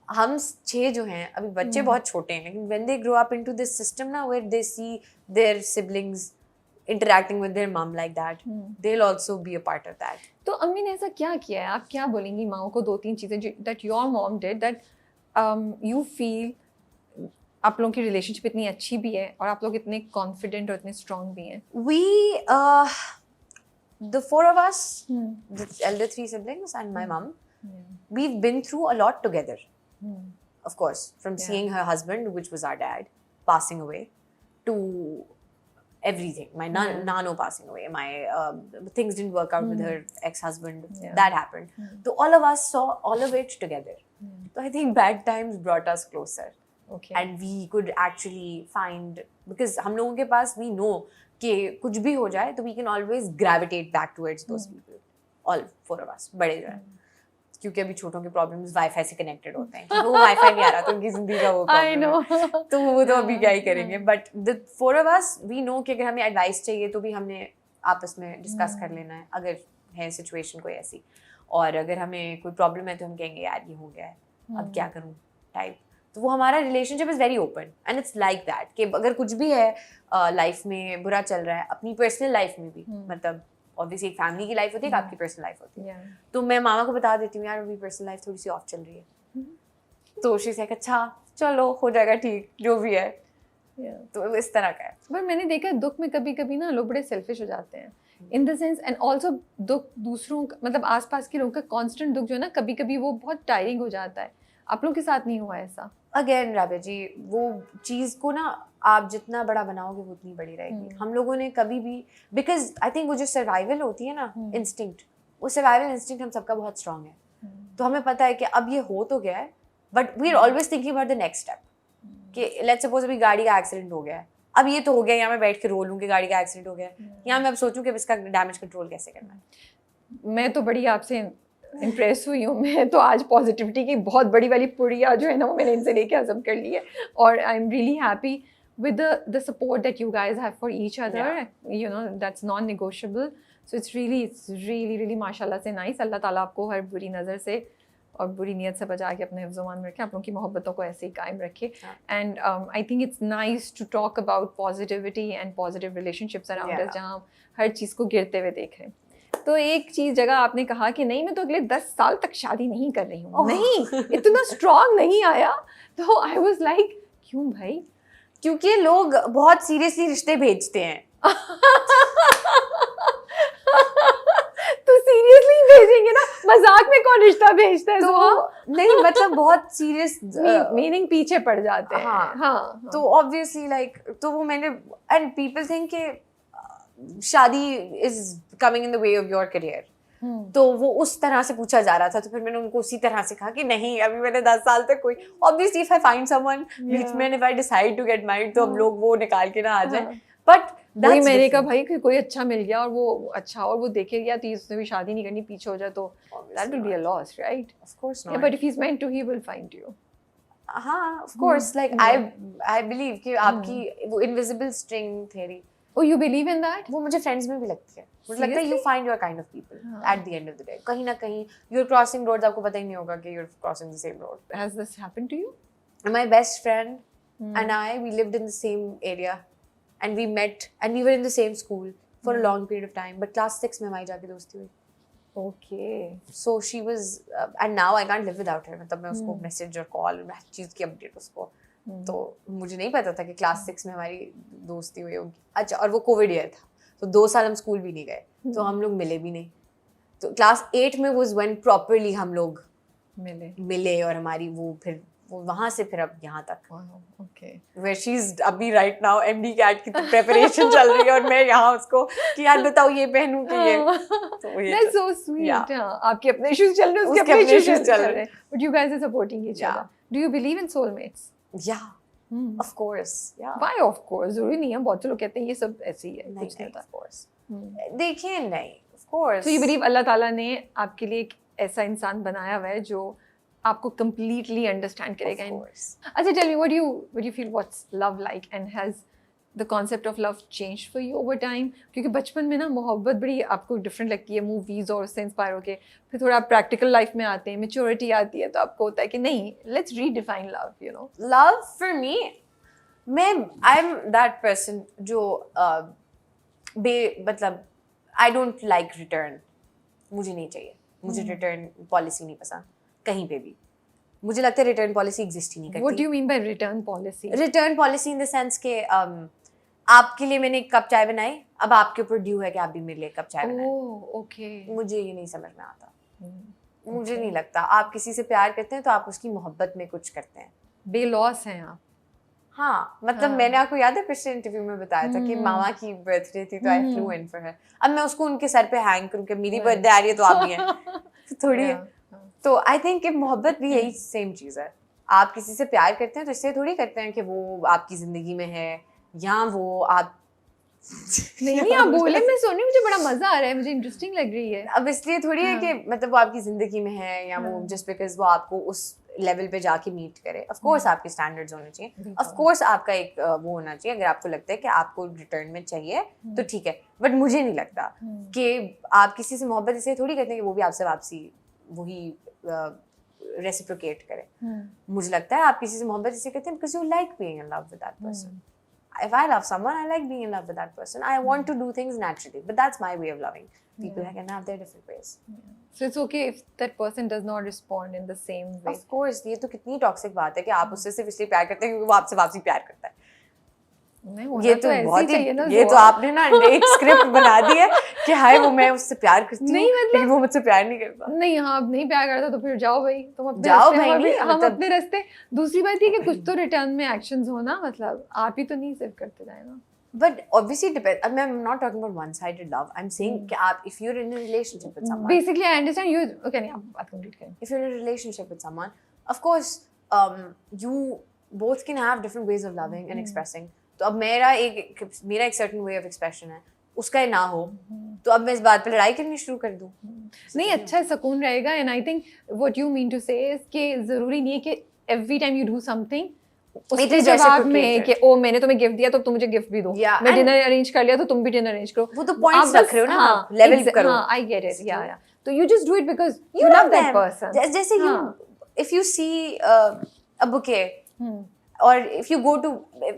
हम 6 जो हैं अभी, बच्चे बहुत छोटे हैं, लेकिन when they grow up into this system now where they see their siblings interacting with their mom like that, they'll also be a part of that. तो अम्मी ने ऐसा क्या किया है? आप क्या बोलेंगी माओ को 2-3 चीज़ें that your mom did that you feel आप लोगों की रिलेशनशिप इतनी अच्छी भी है और आप लोग इतने कॉन्फिडेंट और इतने स्ट्रॉन्ग भी हैं? We the 4 of us, the elder 3 siblings and my mom, we've been through a lot together. Of course, from seeing her husband, which was our dad, passing away, to everything. My nano passing away, my things didn't work out with her ex-husband. That happened. So all of us saw all of it together. So I think bad times brought us closer. Okay. And we could actually find, because हम लोगों के पास we know कि कुछ भी हो जाए तो we can always gravitate back towards those people. All 4 of us, बड़े जो हैं, क्योंकि अभी छोटों के प्रॉब्लम्स वाईफाई से कनेक्टेड होते हैं, क्योंकि वो वाईफाई नहीं आ रहा तो उनकी जिंदगी का वो प्रॉब्लम है, तो वो तो अभी क्या ही करेंगे। But the 4 of us we know कि अगर हमें एडवाइस चाहिए तो भी हमने आपस में डिस्कस कर लेना है, अगर है सिचुएशन कोई ऐसी, और अगर हमें कोई प्रॉब्लम है तो हम कहेंगे यार ये हो गया है, अब क्या करूँ टाइप। तो वो हमारा relationship is very open and it's like that कि अगर कुछ भी है लाइफ में बुरा चल रहा है, अपनी पर्सनल लाइफ में भी, मतलब ऑब्वियसली एक फैमिली की लाइफ होती है, आपकी पर्सनल लाइफ होती है, तो मैं मामा को बता देती हूँ यार अभी पर्सनल लाइफ थोड़ी सी ऑफ चल रही है, तो शी से अच्छा चलो हो जाएगा ठीक जो भी है, तो इस तरह का है। पर मैंने देखा दुख में कभी कभी ना लोग बड़े सेल्फिश हो जाते हैं, in the sense, and also दुख दूसरों मतलब आसपास के लोगों का कॉन्स्टेंट दुख जो है ना, कभी कभी वो बहुत टायरिंग हो जाता है। आप लोग के साथ नहीं हुआ ऐसा? अगेन राबिया जी, वो चीज़ को ना आप जितना बड़ा बनाओगे वो उतनी बड़ी रहेगी। हम लोगों ने कभी भी, बिकॉज आई थिंक वो जो सर्वाइवल होती है ना, इंस्टिंक्ट, वो सर्वाइवल इंस्टिंक्ट हम सबका बहुत स्ट्रांग है, तो हमें पता है कि अब ये हो तो गया है, but we are always thinking about the next step, कि लेट्स सपोज अभी गाड़ी का एक्सीडेंट हो गया है, अब ये तो हो गया, यहाँ मैं बैठ के रो लूँ कि गाड़ी का एक्सीडेंट हो गया, यहाँ मैं अब सोचूँ कि इसका डैमेज कंट्रोल कैसे करना है। मैं तो बड़ी आपसे इम्प्रेस हुई हूँ, मैं तो आज पॉजिटिविटी की बहुत बड़ी वाली पुड़िया जो है ना वो मैंने इनसे लेके हजम कर ली है, और I am really happy with the support that you guys have for each other. You know, that's non-negotiable. So it's really माशाल्लाह से nice. अल्लाह ताला आपको हर बुरी नज़र से और बुरी नीयत से बचा के अपने हिफ्ज़-ओ-मान में रखे, आप लोगों की मोहब्बतों को ऐसे ही कायम रखे। And I think it's nice to talk about positivity and positive relationships around us, जहाँ हर चीज़ को गिरते हुए देख रहे हैं। तो एक चीज़ जगह आपने कहा कि नहीं मैं तो अगले 10 साल तक शादी नहीं कर रही हूँ, नहीं इतना स्ट्रॉन्ग नहीं आया, तो आई वाज लाइक क्यों भाई? क्योंकि लोग बहुत सीरियसली रिश्ते भेजते हैं। तो सीरियसली भेजेंगे ना, मजाक में कौन रिश्ता भेजता है? तो नहीं मतलब बहुत सीरियस मीनिंग पीछे पड़ जाते हैं। हाँ। तो ऑब्वियसली लाइक, तो वो मैंने, एंड पीपल थिंक कि शादी is coming in the way of your career, तो वो उस तरह से पूछा जा रहा था, तो फिर मैंने उनको उसी तरह से कहा कि नहीं अभी मैंने 10 साल तक कोई, obviously if I find someone बीच में, if I decide to get married, तो अब लोग वो निकाल के ना आ जाए, बट वही मैंने कहा भाई कि कोई अच्छा मिल गया और वो अच्छा और वो देखे गया तो उसने भी शादी नहीं करनी, पीछे हो जाए तो that will be a loss, right? Of course not. Yeah, but if he's meant to, he will find you. हाँ, of course. Like I believe कि आपकी वो invisible string theory. Oh, you believe in that? वो मुझे friends में भी लगती है। मुझे लगता है you find your kind of people at the end of the day. कहीं ना कहीं you're crossing roads, आपको पता ही नहीं होगा कि you're crossing the same road. Has this happened to you? My best friend and I, we lived in the same area and we met and we were in the same school for a long period of time. But class 6 में हमारी जाके दोस्ती हुई. Okay. So she was, and now I can't live without her. मतलब मैं उसको message और call और चीज़ की update उसको. तो मुझे नहीं पता था कि क्लास 6 में हमारी दोस्ती हुई होगी। अच्छा, और वो कोविड ईयर था, तो 2 साल हम स्कूल भी नहीं गए, तो हम लोग मिले भी नहीं। तो क्लास 8 में was when properly हम लोग मिले और हमारी वो वहाँ से फिर अब यहाँ तक ओके where she's अभी right now MD CAT की प्रिपरेशन चल रही है और मैं यहाँ उसको कि यार बताओ ये पहनूं कि ये तो ये That's so sweet. आपके अपने issues चल रहे हैं, उसके उसके अपने अपने issues issues चल चल रहे हैं. But you guys are supporting each other. Do you believe in soulmates? yeah of course yeah Why of course? जरूरी नहीं है, बहुत से लोग कहते हैं ये सब ऐसे ही है, कुछ नहीं होता. of course देखिए नहीं of course So you believe अल्लाह ताला ने आपके लिए एक ऐसा इंसान बनाया हुआ है जो आपको completely understand करेगा. of course अच्छा, tell me what do you feel what's love like and has the concept of love changed for you over time? क्योंकि बचपन में ना मोहब्बत बड़ी आपको different लगती है मूवीज और उससे इंस्पायर होके, फिर थोड़ा प्रैक्टिकल लाइफ में आते हैं, मेच्योरिटी आती है तो आपको होता है कि नहीं, let's redefine love, you know. love for me I'm that person जो मतलब I don't like return मुझे नहीं चाहिए मुझे रिटर्न पॉलिसी नहीं पसंद कहीं पे भी मुझे लगता है रिटर्न पॉलिसी एग्जिस्ट ही नहीं करती What do you mean by return policy? Return policy in the sense के आपके लिए मैंने एक कप चाय बनाई अब आपके ऊपर ड्यू है कि आप भी मेरे लिए एक कप चाय बनाएं Oh, okay. मुझे ये नहीं समझ में आता मुझे नहीं लगता आप किसी से प्यार करते हैं तो आप उसकी मोहब्बत में कुछ करते हैं बेलॉस हैं आप. हाँ मतलब मैंने आपको याद है पिछले इंटरव्यू में बताया था कि मामा की बर्थडे थी तो eye flu in for her अब मैं उसको उनके सर पे हैंग करूँ कि मेरी बर्थडे आ रही है तो आप भी हैं तो थोड़ी तो आई थिंक कि मोहब्बत भी यही सेम चीज़ है आप किसी से प्यार करते हैं तो इससे थोड़ी करते हैं कि वो आपकी ज़िंदगी में है या वो आप नहीं आप बोले, मैं सुन रही हूँ, मुझे बड़ा मजा आ रहा है, मुझे इंटरेस्टिंग लग रही है. अब इसलिए थोड़ी है कि मतलब वो आपकी ज़िंदगी में है या वो जस्ट बिकॉज वो आपको उस लेवल पे जाके मीट करे ऑफ कोर्स आपके स्टैंडर्ड्स होने चाहिए ऑफ कोर्स आपका एक वो होना चाहिए अगर आपको लगता है कि आपको रिटर्न में चाहिए तो ठीक है बट मुझे नहीं लगता कि आप किसी से मोहब्बत इसलिए थोड़ी करते हैं कि वो भी आपसे वापसी वही रेसिप्रोकेट करे मुझे लगता है आप किसी से मोहब्बत इसलिए करते हैं because you like being in love with that person if I love someone, I like being in love with that person. I want to do things naturally, but that's my way of loving. People can have their different ways. So it's okay if that person does not respond in the same way. Of course, ये तो कितनी toxic बात है कि आप उससे सिर्फ इसलिए प्यार करते हैं क्योंकि वो आपसे वापसी प्यार करता है. ये तो बहुत ही ये तो आपने ना एक स्क्रिप्ट बना दी है कि हाय वो मैं उससे प्यार करती हूँ लेकिन वो मुझसे प्यार नहीं करता. नहीं हाँ अब नहीं प्यार करता तो फिर जाओ भाई तुम अपने जाओ रास्ते, भाई हम अपने रास्ते. दूसरी बात ये कि कुछ तो रिटर्न में एक्शंस हो ना, मतलब आप ही तो नहीं सिर्फ करते जाए ना. But obviously depends. I mean, I'm not talking about one-sided love. I'm saying कि आप if you're in a relationship with someone. Basically, I understand you. Okay, नहीं आप बात कंप्लीट करें. If you're in a relationship with someone, of course, you both can have different ways of loving and expressing. तो अब मेरा एक certain way of expression है, उसका ना हो, तो अब मैं इस बात पे लड़ाई करनी शुरू कर दूँ. नहीं अच्छा सुकून रहेगा. And I think what you mean to say is कि जरूरी नहीं है कि every time you do something उसके जवाब में कि ओ मैंने तुम्हें गिफ्ट दिया तो तुम मुझे गिफ्ट भी दो, मैं डिनर अरेंज कर लिया तो तुम भी डिनर अरेंज करो. वो तो पॉइंट्स रख रहे हो ना, लेवल करो. हाँ I get it. Yeah. तो you just do it because you love that person. जैसे if you see a bouquet or if you go to,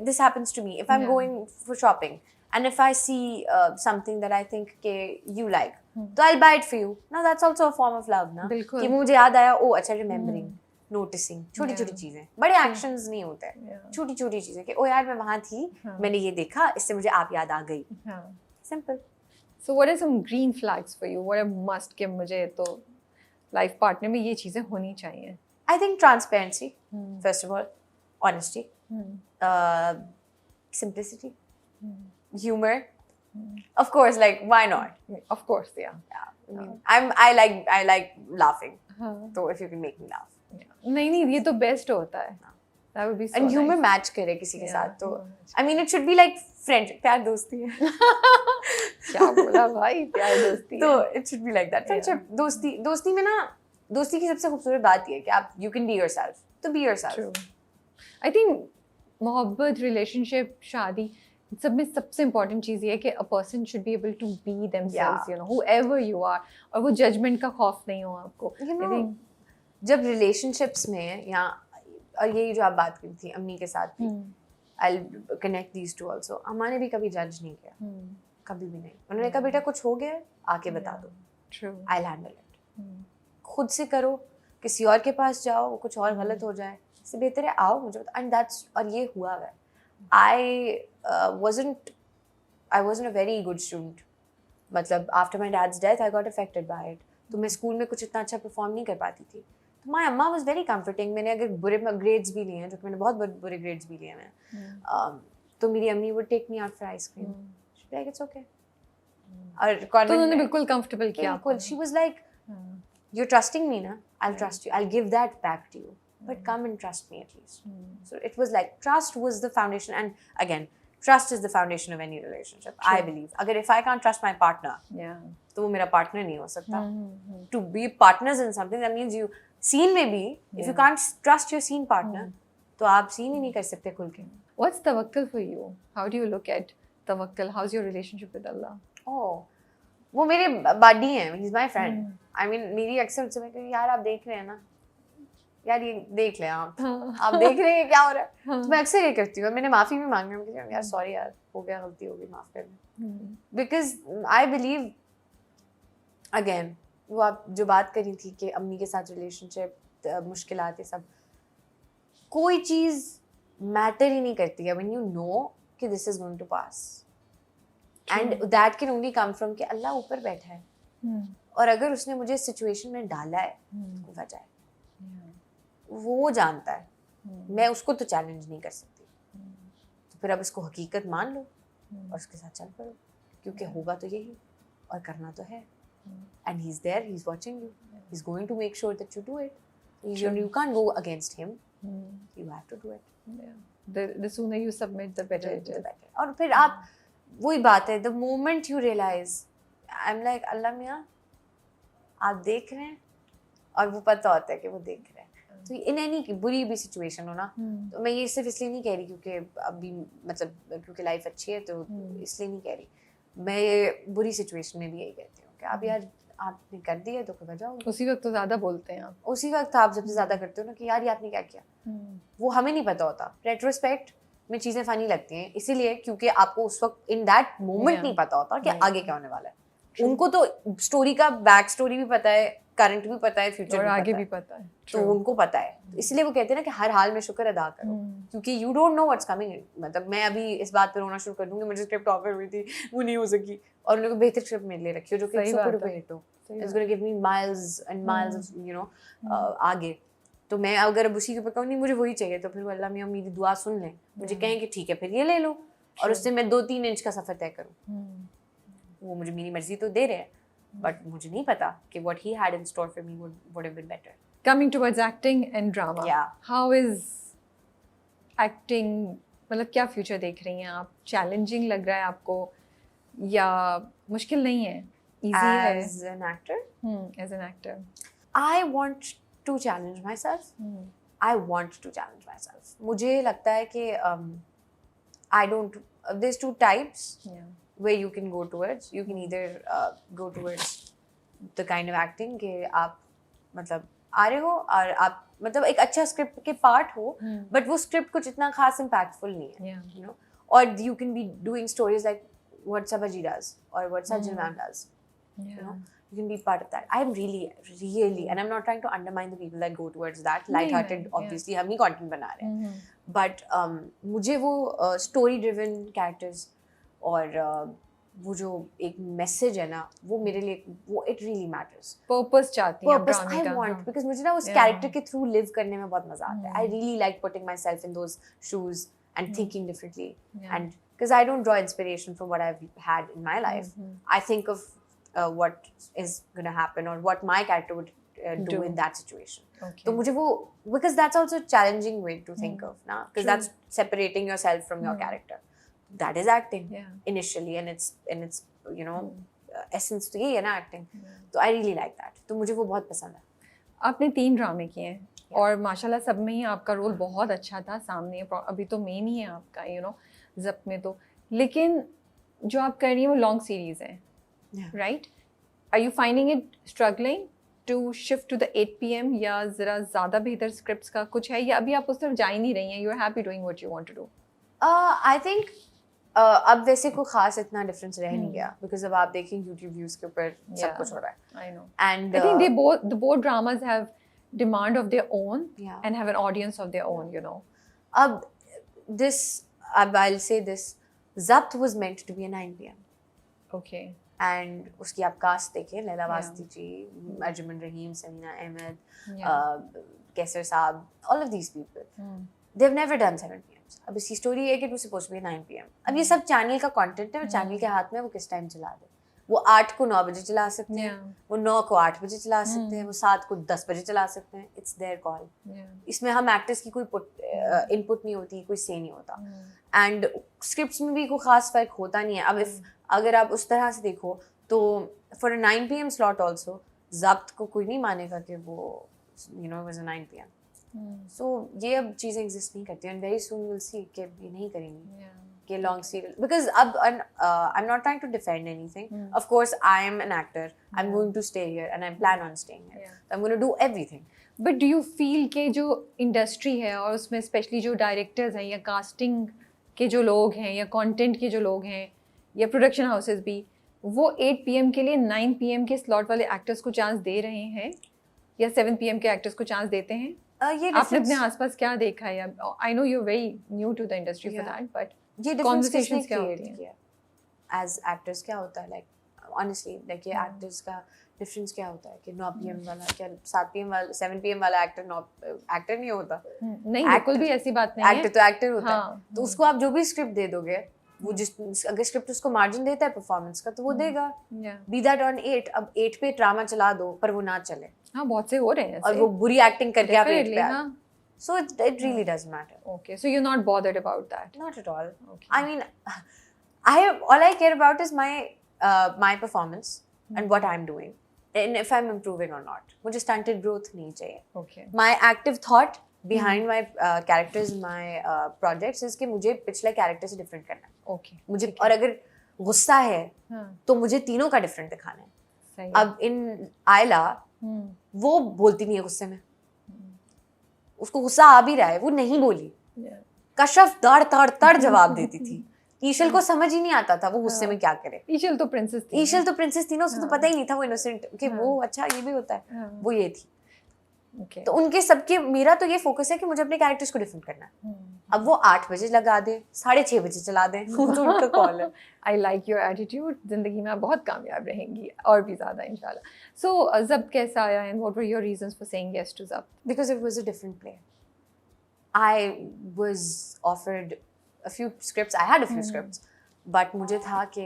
this happens to me, if I'm going for shopping and if I see something that I think के you like, तो I'll buy it for you. Now that's also a form of love ना, कि मुझे याद आया ओ अच्छा remembering, noticing, छोटी छोटी चीजें, बड़े actions नहीं होते हैं, छोटी छोटी चीजें कि ओ यार मैं वहाँ थी, मैंने ये देखा, इससे मुझे आप याद आ गई. Simple. So what are some green flags for you? What a must कि मुझे तो life partner में ये चीजें होनी चाहिए. I think transparency, first of all, honesty, simplicity, humor. Of course, like why not? Of course, yeah. I like laughing. So if you can make me laugh. नहीं ये तो best होता है. That would be so and humor nice. match करे किसी के साथ तो I mean it should be like friendship, प्यार दोस्ती है. क्या बोला भाई, प्यार दोस्ती है. तो it should be like that. Friendship दोस्ती में ना दोस्ती की सबसे खूबसूरत बात ये है कि आप you can be yourself. तो be yourself. True. I think मोहब्बत, relationship, शादी सब में सबसे important चीज़ ये है कि a person should be able to be themselves, you know, whoever you are, और वो judgment का खौफ नहीं हो आपको. You know, जब relationships में या और यही जो आप बात की थी अम्मी के साथ भी, I'll connect these two also. अम्मा ने भी कभी judge नहीं किया, कभी भी नहीं. उन्होंने कहा बेटा कुछ हो गया आके बता दो. True. I'll handle it. खुद से करो, किसी और के पास जाओ, कुछ और गलत हो जाए, इससे बेहतर है आओ मुझे बता. And that's और ये हुआ है. I wasn't a very good student. मतलब after my dad's death I got affected by it. तो मैं स्कूल में कुछ इतना अच्छा परफॉर्म नहीं कर पाती थी. माई अम्मा वॉज वेरी कम्फर्टिंग. मैंने अगर बुरे ग्रेड्स भी लिए हैं, जो कि मैंने बहुत बुरे ग्रेड्स भी लिए हैं, तो मेरी अम्मी would take me out for ice cream. Like it's okay. और तो उन्होंने बिल्कुल कंफर्टेबल किया आपको. She was like, you're trusting me na, I'll trust you, I'll give that back to you, but come and trust me at least. So it was like trust was the foundation, and again trust is the foundation of any relationship. I believe agar if I can't trust my partner, तो वो मेरा partner नहीं हो सकता. To be partners in something, that means you scene में भी if you can't trust your scene partner, तो आप scene ही नहीं कर सकते खुल के. What's tawakkul for you? How do you look at tawakkul? How's your relationship with Allah? Oh, वो मेरे buddy हैं, he's my friend. I mean, मेरी अक्सर उनसे मैं कहती यार आप देख रहे हैं ना, यार ये देख ले आप देख रहे हैं क्या हो रहा है. तो मैं अक्सर ये करती हूँ. मैंने माफ़ी भी मांगी. मैं कहती हूँ यार सॉरी यार, हो गया, गलती हो गई, माफ़ कर दे. बिकॉज आई बिलीव अगेन वो आप जो बात करी थी कि अम्मी के साथ रिलेशनशिप मुश्किलात है, सब कोई चीज़ मैटर ही नहीं करती है व्हेन यू नो कि this is going to pass. And that can only come from कि अल्लाह ऊपर बैठा है, और अगर उसने मुझे इस सिचुएशन में डाला है तो वजह है, वो जानता है. मैं उसको तो चैलेंज नहीं कर सकती. तो फिर अब इसको हकीकत मान लो और उसके साथ चल पड़ो, क्योंकि होगा तो यही और करना तो है. And he is there, he is watching you, he is going to make sure that you do it. You can't go against him, you have to do it. The sooner you submit, the better it is. और फिर आप वही बात है, the moment you realize I am like अल्लाह मियाँ आप देख रहे हैं, और वो पता होता है कि वो देख रहे हैं. तो इन एनी बुरी भी सिचुएशन हो ना, तो मैं ये सिर्फ इसलिए नहीं कह रही क्योंकि अभी मतलब क्योंकि लाइफ अच्छी है तो इसलिए नहीं कह रही. मैं ये बुरी सिचुएशन में भी यही कहती हूँ कि आप यार आपने कर दिया तो वजह होगी. उसी वक्त तो ज़्यादा बोलते हैं आप. उसी वक्त आप सबसे ज़्यादा करते हो ना कि यार ये आपने क्या किया. वो हमें नहीं पता होता. रेट्रोस्पेक्ट में चीज़ें फनी लगती हैं इसीलिए क्योंकि आपको उस वक्त इन दैट मोमेंट नहीं पता होता कि आगे क्या होने वाला है. उनको तो स्टोरी का बैक स्टोरी भी पता है, करंट भी पता है, फ्यूचर और आगे भी पता है. तो उनको पता है. इसलिए वो कहते हैं ना कि हर हाल में शुक्र अदा करो, क्योंकि you don't know what's coming. मतलब मैं अभी इस बात पे रोना शुरू कर दूंगी, मुझे स्क्रिप्ट ऑफर हुई थी, वो नहीं हो सकी, और उन्होंने बेहतर स्क्रिप्ट मेरे लिए रखी हो जो कि सुपर डुपर हिट हो. It's gonna give me miles and miles you know आगे. तो मैं अगर अब उसी के ऊपर कहूँ नहीं मुझे वही चाहिए, तो फिर अल्लाह मियाँ मेरी दुआ सुन लें, मुझे कहें कि ठीक है फिर ये ले लो, और उससे मैं 2-3 इंच का सफ़र तय करूँ. वो मुझे मेरी मर्जी तो दे रहे हैं, बट मुझे नहीं पता कि what he had in store for me would have been better. Coming towards acting and drama, yeah, how is acting, मतलब क्या फ्यूचर देख रही हैं आप? चैलेंजिंग लग रहा है आपको या मुश्किल नहीं है, इजी है? As an actor, as an actor, I want to challenge myself. I want to challenge myself. मुझे लगता है कि I don't. There's 2 types. Yeah. Where you can go towards. You can either go towards the kind of acting कि आप मतलब आ रहे हो और आप मतलब एक अच्छा स्क्रिप्ट के पार्ट हो, बट वो स्क्रिप्ट कुछ इतना खास इम्पैक्टफुल नहीं है, you know. Or you can be doing stories like what Sabaji does or what Sajal ma'am does. You know, you can be part of that. I'm really, and I'm not trying to undermine the people that go towards that. Light-hearted, obviously, हम ही content बना रहे हैं. But मुझे वो story-driven characters और वो जो एक मैसेज है ना, वो मेरे लिए वो इट रियली मैटर्स. पर्पस चाहती हैं पर्पस आई वांट, बिकॉज मुझे ना उस कैरेक्टर के थ्रू लिव करने में बहुत मजा आता है. आई really like putting my self in those shoes and thinking differently, and because I don't draw inspiration from what I have had in my life. I think of what is going to happen or what my character would do in that situation. So मुझे वो, because that's also a challenging way to think of ना, because that's separating yourself from your character. That is acting initially, and it's you know essence तो यही है ना acting. तो I really like that. तो मुझे वो बहुत पसंद है. आपने 3 ड्रामे किए हैं और माशाल्लाह सब में ही आपका रोल बहुत अच्छा था. सामने अभी तो मेन ही है आपका, you know, ज़ब्त में तो. लेकिन जो आप कर रही हैं वो लॉन्ग सीरीज़ है, right? Are you finding it struggling to shift to the 8 p.m. या ज़रा ज़्यादा बेहतर स्क्रिप्ट्स का कुछ है, या अभी आप उस तरफ जा ही नहीं रही हैं? You are happy doing what you want to do. I think अब वैसे कोई खास इतना डिफरेंस रह नहीं गया, because अब आप देखें YouTube views के ऊपर सब कुछ हो रहा है. I know. And I think the both dramas have demand of their own and have an audience of their own, you know. I'll say this, Zabt was meant to be a 9 p.m. Okay. And उसकी आप cast देखें, लैला वास्ती जी, अर्जुमन रहीम, समीना अहमद, कैसर साहब, all of these people they have never done 7 PM. अब इसकी story है कि it was supposed to be 9 PM. अब ये सब चैनल का कंटेंट है और चैनल के हाथ में वो किस टाइम चला दे. वो 8 को 9 बजे चला सकते हैं, वो 9 को 8 बजे चला सकते हैं, वो 7 को 10 बजे चला सकते हैं. It's their call. इसमें हम एक्टर्स की कोई इनपुट नहीं होती, कोई से नहीं होता. एंड स्क्रिप्ट्स में भी कोई खास फर्क होता नहीं है. अब अगर आप उस तरह से देखो तो फॉर 9 PM स्लॉट ऑल्सो ज़ब्त को कोई नहीं मानेगा कि वो वाज अ 9 PM. So ये अब चीज़ें एग्जिस्ट नहीं करती and very soon we'll see कि ये नहीं करेंगी कि long serial, because अब I'm not trying to defend anything. Of course I am an actor, I'm going to stay here and I plan on staying here. So I'm going to do everything. But do you feel कि जो industry है और उसमें specially जो directors हैं या casting के जो लोग हैं या कंटेंट के जो लोग हैं या प्रोडक्शन हाउसेस भी, वो 8 PM के लिए 9 PM के स्लॉट वाले एक्टर्स को चांस दे रहे हैं या 7 PM के एक्टर्स को चांस देते हैं? आपने अपने आसपास क्या देखा है? I know you are very new to the industry for that, but ये कॉन्वर्सेशंस क्या होती हैं एज एक्टर्स? क्या होता है लाइक ऑनेस्टली, लाइक ये एक्टर्स का डिफरेंस क्या होता है कि 9 PM वाला क्या 7 PM वाला 7 PM वाला एक्टर नहीं होता? नहीं, बिल्कुल भी ऐसी बात नहीं है. एक्टर तो एक्टर होता है. तो उसको आप जो भी स्क्रिप्ट दे दोगे, वो जिस अगर स्क्रिप्ट उसको मार्जिन देता है परफॉर्मेंस का तो वो देगा. Be that on 8. अब 8 पे ड्रामा चला दो पर वो ना चले. हाँ, बहुत से हो रहे हैं और वो बुरी एक्टिंग करके आप 8 पे. So it really does matter. Okay, so you're not bothered about that? Not at all. Okay. I mean, all I care about is my performance and what I'm doing, and if I'm improving or not. मुझे stunted growth नहीं चाहिए. Okay. My active thought behind my characters, my projects is कि मुझे पिछले character से different करना है. Okay. मुझे और अगर गुस्सा है तो मुझे तीनों का different दिखाना है. सही. अब in आयला वो बोलती नहीं है गुस्से में, उसको गुस्सा आ भी रहा है, वो नहीं बोली. कशफ तड़ जवाब देती थी. ईशल को समझ ही नहीं आता था वो गुस्से में क्या करे. ईशल तो प्रिंसेस थी ना, उसको तो पता ही नहीं था वो इनोसेंट कि वो अच्छा ये भी होता है. वो ये थी. तो उनके सबके मेरा तो ये फोकस है कि मुझे अपने कैरेक्टर्स को डिफरेंट करना है. अब वो 8 बजे लगा दे, 6:30 बजे चला दे, वो तो उनका कॉल है. I like your attitude. जिंदगी में आप बहुत कामयाब रहेंगी और भी ज़्यादा इंशाल्लाह. सो ज़ब्त कैसा आया and what were your reasons for saying yes to Zabt? Because it was a different play. I was offered a few scripts, I had a few scripts, but मुझे था कि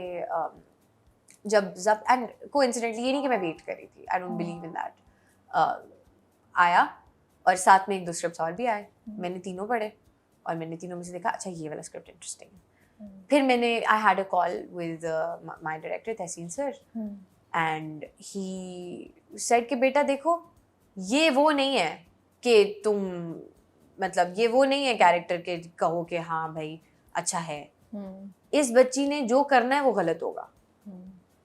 जब ज़ब्त, and coincidentally ये नहीं कि मैं वेट कर रही थी, I don't believe in that, आया और साथ में 1-2 स्क्रिप्ट्स और भी आए. मैंने तीनों पढ़े और मैंने तीनों में से देखा अच्छा ये वाला स्क्रिप्ट इंटरेस्टिंग है. फिर मैंने I had a call with my director Tahseen sir, and he said कि बेटा देखो ये वो नहीं है कि तुम मतलब ये वो नहीं है कैरेक्टर के कहो कि हाँ भाई अच्छा है. इस बच्ची ने जो करना है वो गलत होगा.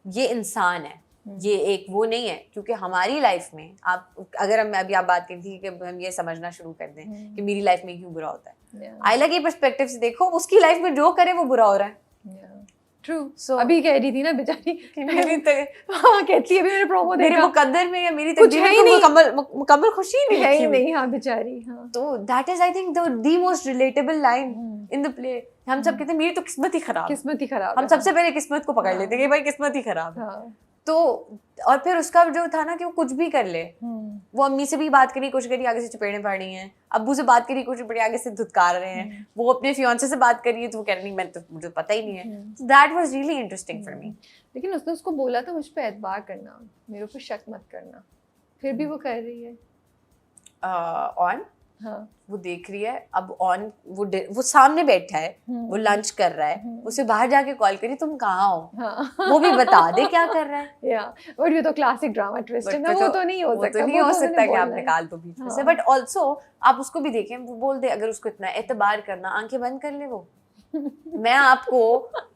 ये इंसान है, ये एक वो नहीं है. क्योंकि हमारी लाइफ में आप अगर हम अभी आप बात करी थी कि हम ये समझना शुरू कर दें कि मेरी लाइफ में क्यों बुरा होता है, आयला के पर्सपेक्टिव से देखो उसकी लाइफ में जो करे वो बुरा हो रहा है. ट्रू. सो अभी कह रही थी ना बेचारी कि मेरी हाँ कहती है अभी मैंने प्रोमो देखा, मेरे मुकद्दर में या मेरी तकदीर में मुकम्मल खुशी नहीं. हाँ बेचारी. हाँ तो that is I think the most relatable line in the play. हम सब कहते हैं मेरी तो किस्मत ही खराब. हम सबसे पहले किस्मत को पकड़ लेते हैं कि भाई किस्मत ही खराब है. तो और फिर उसका जो था ना कि वो कुछ भी कर ले. वो अम्मी से भी बात करी कुछ करी, आगे से चपेड़ें पड़ रही हैं. अब्बू से बात करी कुछ बड़ी, आगे से धुतकार रहे हैं. वो अपने फियांसे से बात करी है तो वो कह रही मैं तो मुझे पता ही नहीं है. That was really interesting for me. लेकिन उसने उसको बोला था मुझ पे एतबार करना, मेरे ऊपर शक मत करना, फिर भी वो कर रही है. ऑन वो देख रही है. अब ऑन वो सामने बैठा है, वो लंच कर रहा है. उसे बाहर जाके कॉल करी तुम कहाँ हो, वो भी बता दे क्या कर रहा है. या बट ये तो क्लासिक ड्रामा ट्विस्ट है ना. वो तो नहीं हो सकता. नहीं हो सकता कि आप निकाल दो बीच में से. बट ऑल्सो आप उसको भी देखें, वो बोल दे अगर उसको इतना एतबार करना, आंखें बंद कर ले वो. मैं आपको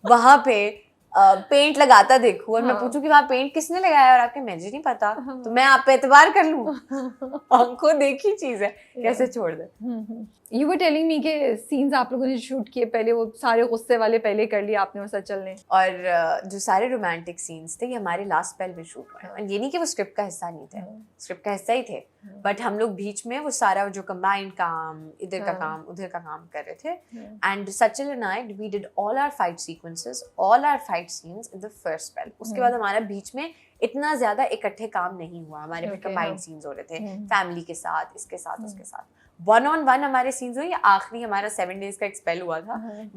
वहां पे पेंट लगाता देखूं और मैं पूछूं कि वहाँ पेंट किसने लगाया और आपके मुझे नहीं पता, तो मैं आप पे एतबार कर लूं. आंखों देखी चीज है, कैसे छोड़ दे. You were telling me कि सीन्स आप लोगों ने शूट किए पहले, वो सारे गुस्से वाले पहले कर लिए आपने और सचल ने. और जो सारे रोमांटिक सीन्स थे ये हमारे लास्ट स्पेल में शूट हुए. ये नहीं कि वो स्क्रिप्ट का हिस्सा नहीं थे, स्क्रिप्ट का हिस्सा ही थे. बट हम लोग बीच में वो सारा जो कंबाइंड काम, इधर का हाँ. काम, उधर का काम कर रहे थे. Yeah. And Sachil and I, we did all our fight sequences, all our fight scenes in the first spell. उसके बाद हमारा बीच में इतना ज्यादा इकट्ठे काम नहीं हुआ. हमारे में Okay, कंबाइंड हाँ. सीन्स हो रहे थे, हम्म. फैमिली के साथ, इसके साथ, उसके साथ. 1-on-1 हमारे सीन्स हुए. आखिरी हमारा 7 days का एक स्पेल हुआ था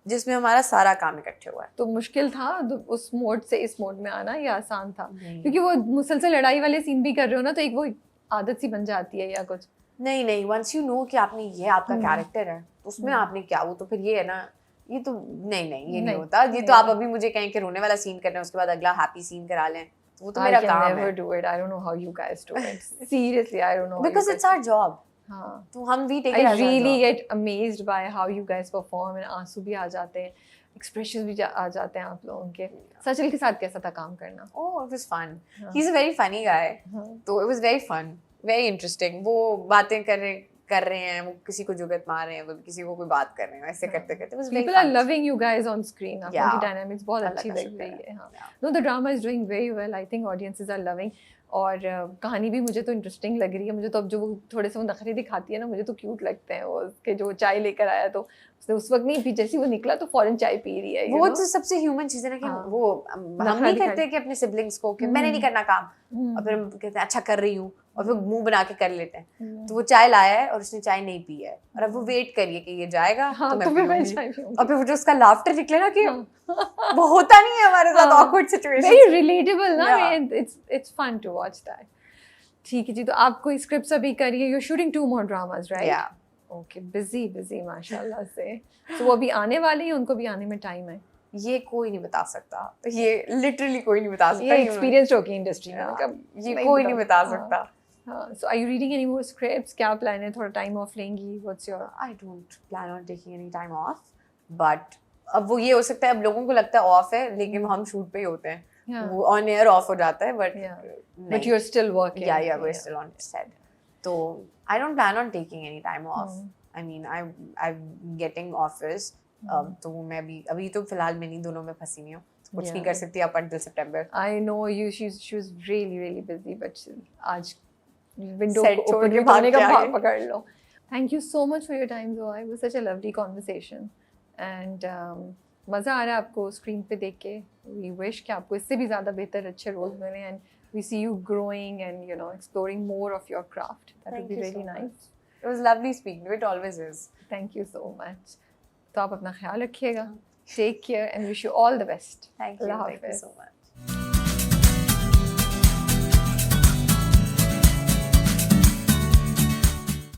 जिसमें हमारा सारा काम इकट्ठे हुआ है. तो मुश्किल था उस मोड से इस मोड में आना या आसान था? नहीं. क्योंकि वो मुसलसल लड़ाई वाले सीन भी कर रहे हो ना, तो एक वो आदत सी बन जाती है या कुछ. नहीं, वंस यू नो कि आपने ये आपका कैरेक्टर है, तो उसमें आपने क्या, वो तो फिर ये है ना, ये तो नहीं ये नहीं होता. ये तो आप अभी मुझे कहें कि रोने वाला सीन करना है, उसके बाद अगला हैप्पी सीन करा लें, तो वो तो मेरा काम है. I can never do it. I don't know how you guys do it. Seriously, I don't know. Because it's our job. हाँ. तो हम भी take it I as our really job. get amazed by how you guys perform and आंसू भी आ जाते हैं, expressions भी आ जाते हैं आप लोगों के. सचिल के साथ कैसा था काम करना? Oh, it was fun. हाँ. He's a very funny guy. हाँ. तो it was very fun, very interesting. वो बातें कर रहे हैं, वो किसी को जुगत मार रहे हैं, वो किसी को कोई बात कर रहे हैं, ऐसे करते करते. It was very People are fun. loving you guys on screen. आप लोगों Yeah. की dynamics बहुत अल्लाह अच्छी का लग शुक्र रही है. है. हाँ. Yeah. No, the drama is doing very well. I think audiences are loving. और कहानी भी मुझे तो इंटरेस्टिंग लग रही है. मुझे तो अब जो वो थोड़े से वो नखरे दिखाती है ना, मुझे तो क्यूट लगते हैं वो, उसके जो चाय लेकर आया तो उसने उस वक्त नहीं पी, जैसे वो निकला तो फौरन चाय पी रही है. वो तो सबसे ह्यूमन चीज है ना कि हाँ. वो हम नहीं करते कि अपने सिबलिंग्स को कि मैंने नहीं करना काम, और फिर हम कहते हैं अच्छा कर रही हूँ, और फिर मुंह बना के कर लेते हैं. तो वो चाय लाया है और उसने चाय नहीं पी है, और अब वो वेट करिए कि ये जाएगा हाँ, तो मैं तो फिर मैं पीऊंगी. चाय पीऊंगी. और फिर वो जो उसका लाफ्टर निकले ना कि हाँ. वो होता नहीं है हमारे साथ हाँ. awkward situation. Very relatable ना. Yeah. It's fun to watch that. ठीक है जी. तो आप कोई स्क्रिप्ट्स अभी करिए. You're shooting 2 more dramas, right? Yeah. Okay, busy माशाल्लाह से. So वो अभी आने वाले हैं, उनको भी आने में टाइम है. ये कोई नहीं बता सकता, ये लिटरली कोई नहीं बता सकता. ये एक्सपीरियंस होगी इंडस्ट्री में. ये कोई नहीं बता सकता. हाँ. So are you reading any more scripts? क्या प्लान है? थोड़ा टाइम ऑफ लेंगी? What's your? I don't plan on taking any time off, but अब वो ये हो सकता है, अब लोगों को लगता है ऑफ है, लेकिन हम शूट पे ही होते हैं. Yeah. वो ऑन एयर ऑफ हो जाता है, but But you're still working. yeah, we're still on set. So I don't plan on taking any time off. I mean, I'm getting offers. तो मैं अभी तो फिलहाल मैं नहीं, दोनों में फंसी नहीं हूँ, कुछ नहीं कर सकती up until September. I know you. She was really busy, but आज window Set को छोड़ open के करने का भाग के भाग आ गई. पकड़ लो. Thank you so much for your time, Zoa. It was such a lovely conversation. And मज़ा आ रहा है आपको स्क्रीन पे देख के. We wish कि आपको इससे भी ज़्यादा बेहतर अच्छे रोल्स मिले, and we see you growing and exploring more of your craft. That would be really nice. It was lovely speaking to you. It always is. Thank you so much. तो आप अपना ख्याल रखिएगा. Take care and wish you all the best. Thank you. Allah Thank you Hafiz. so much.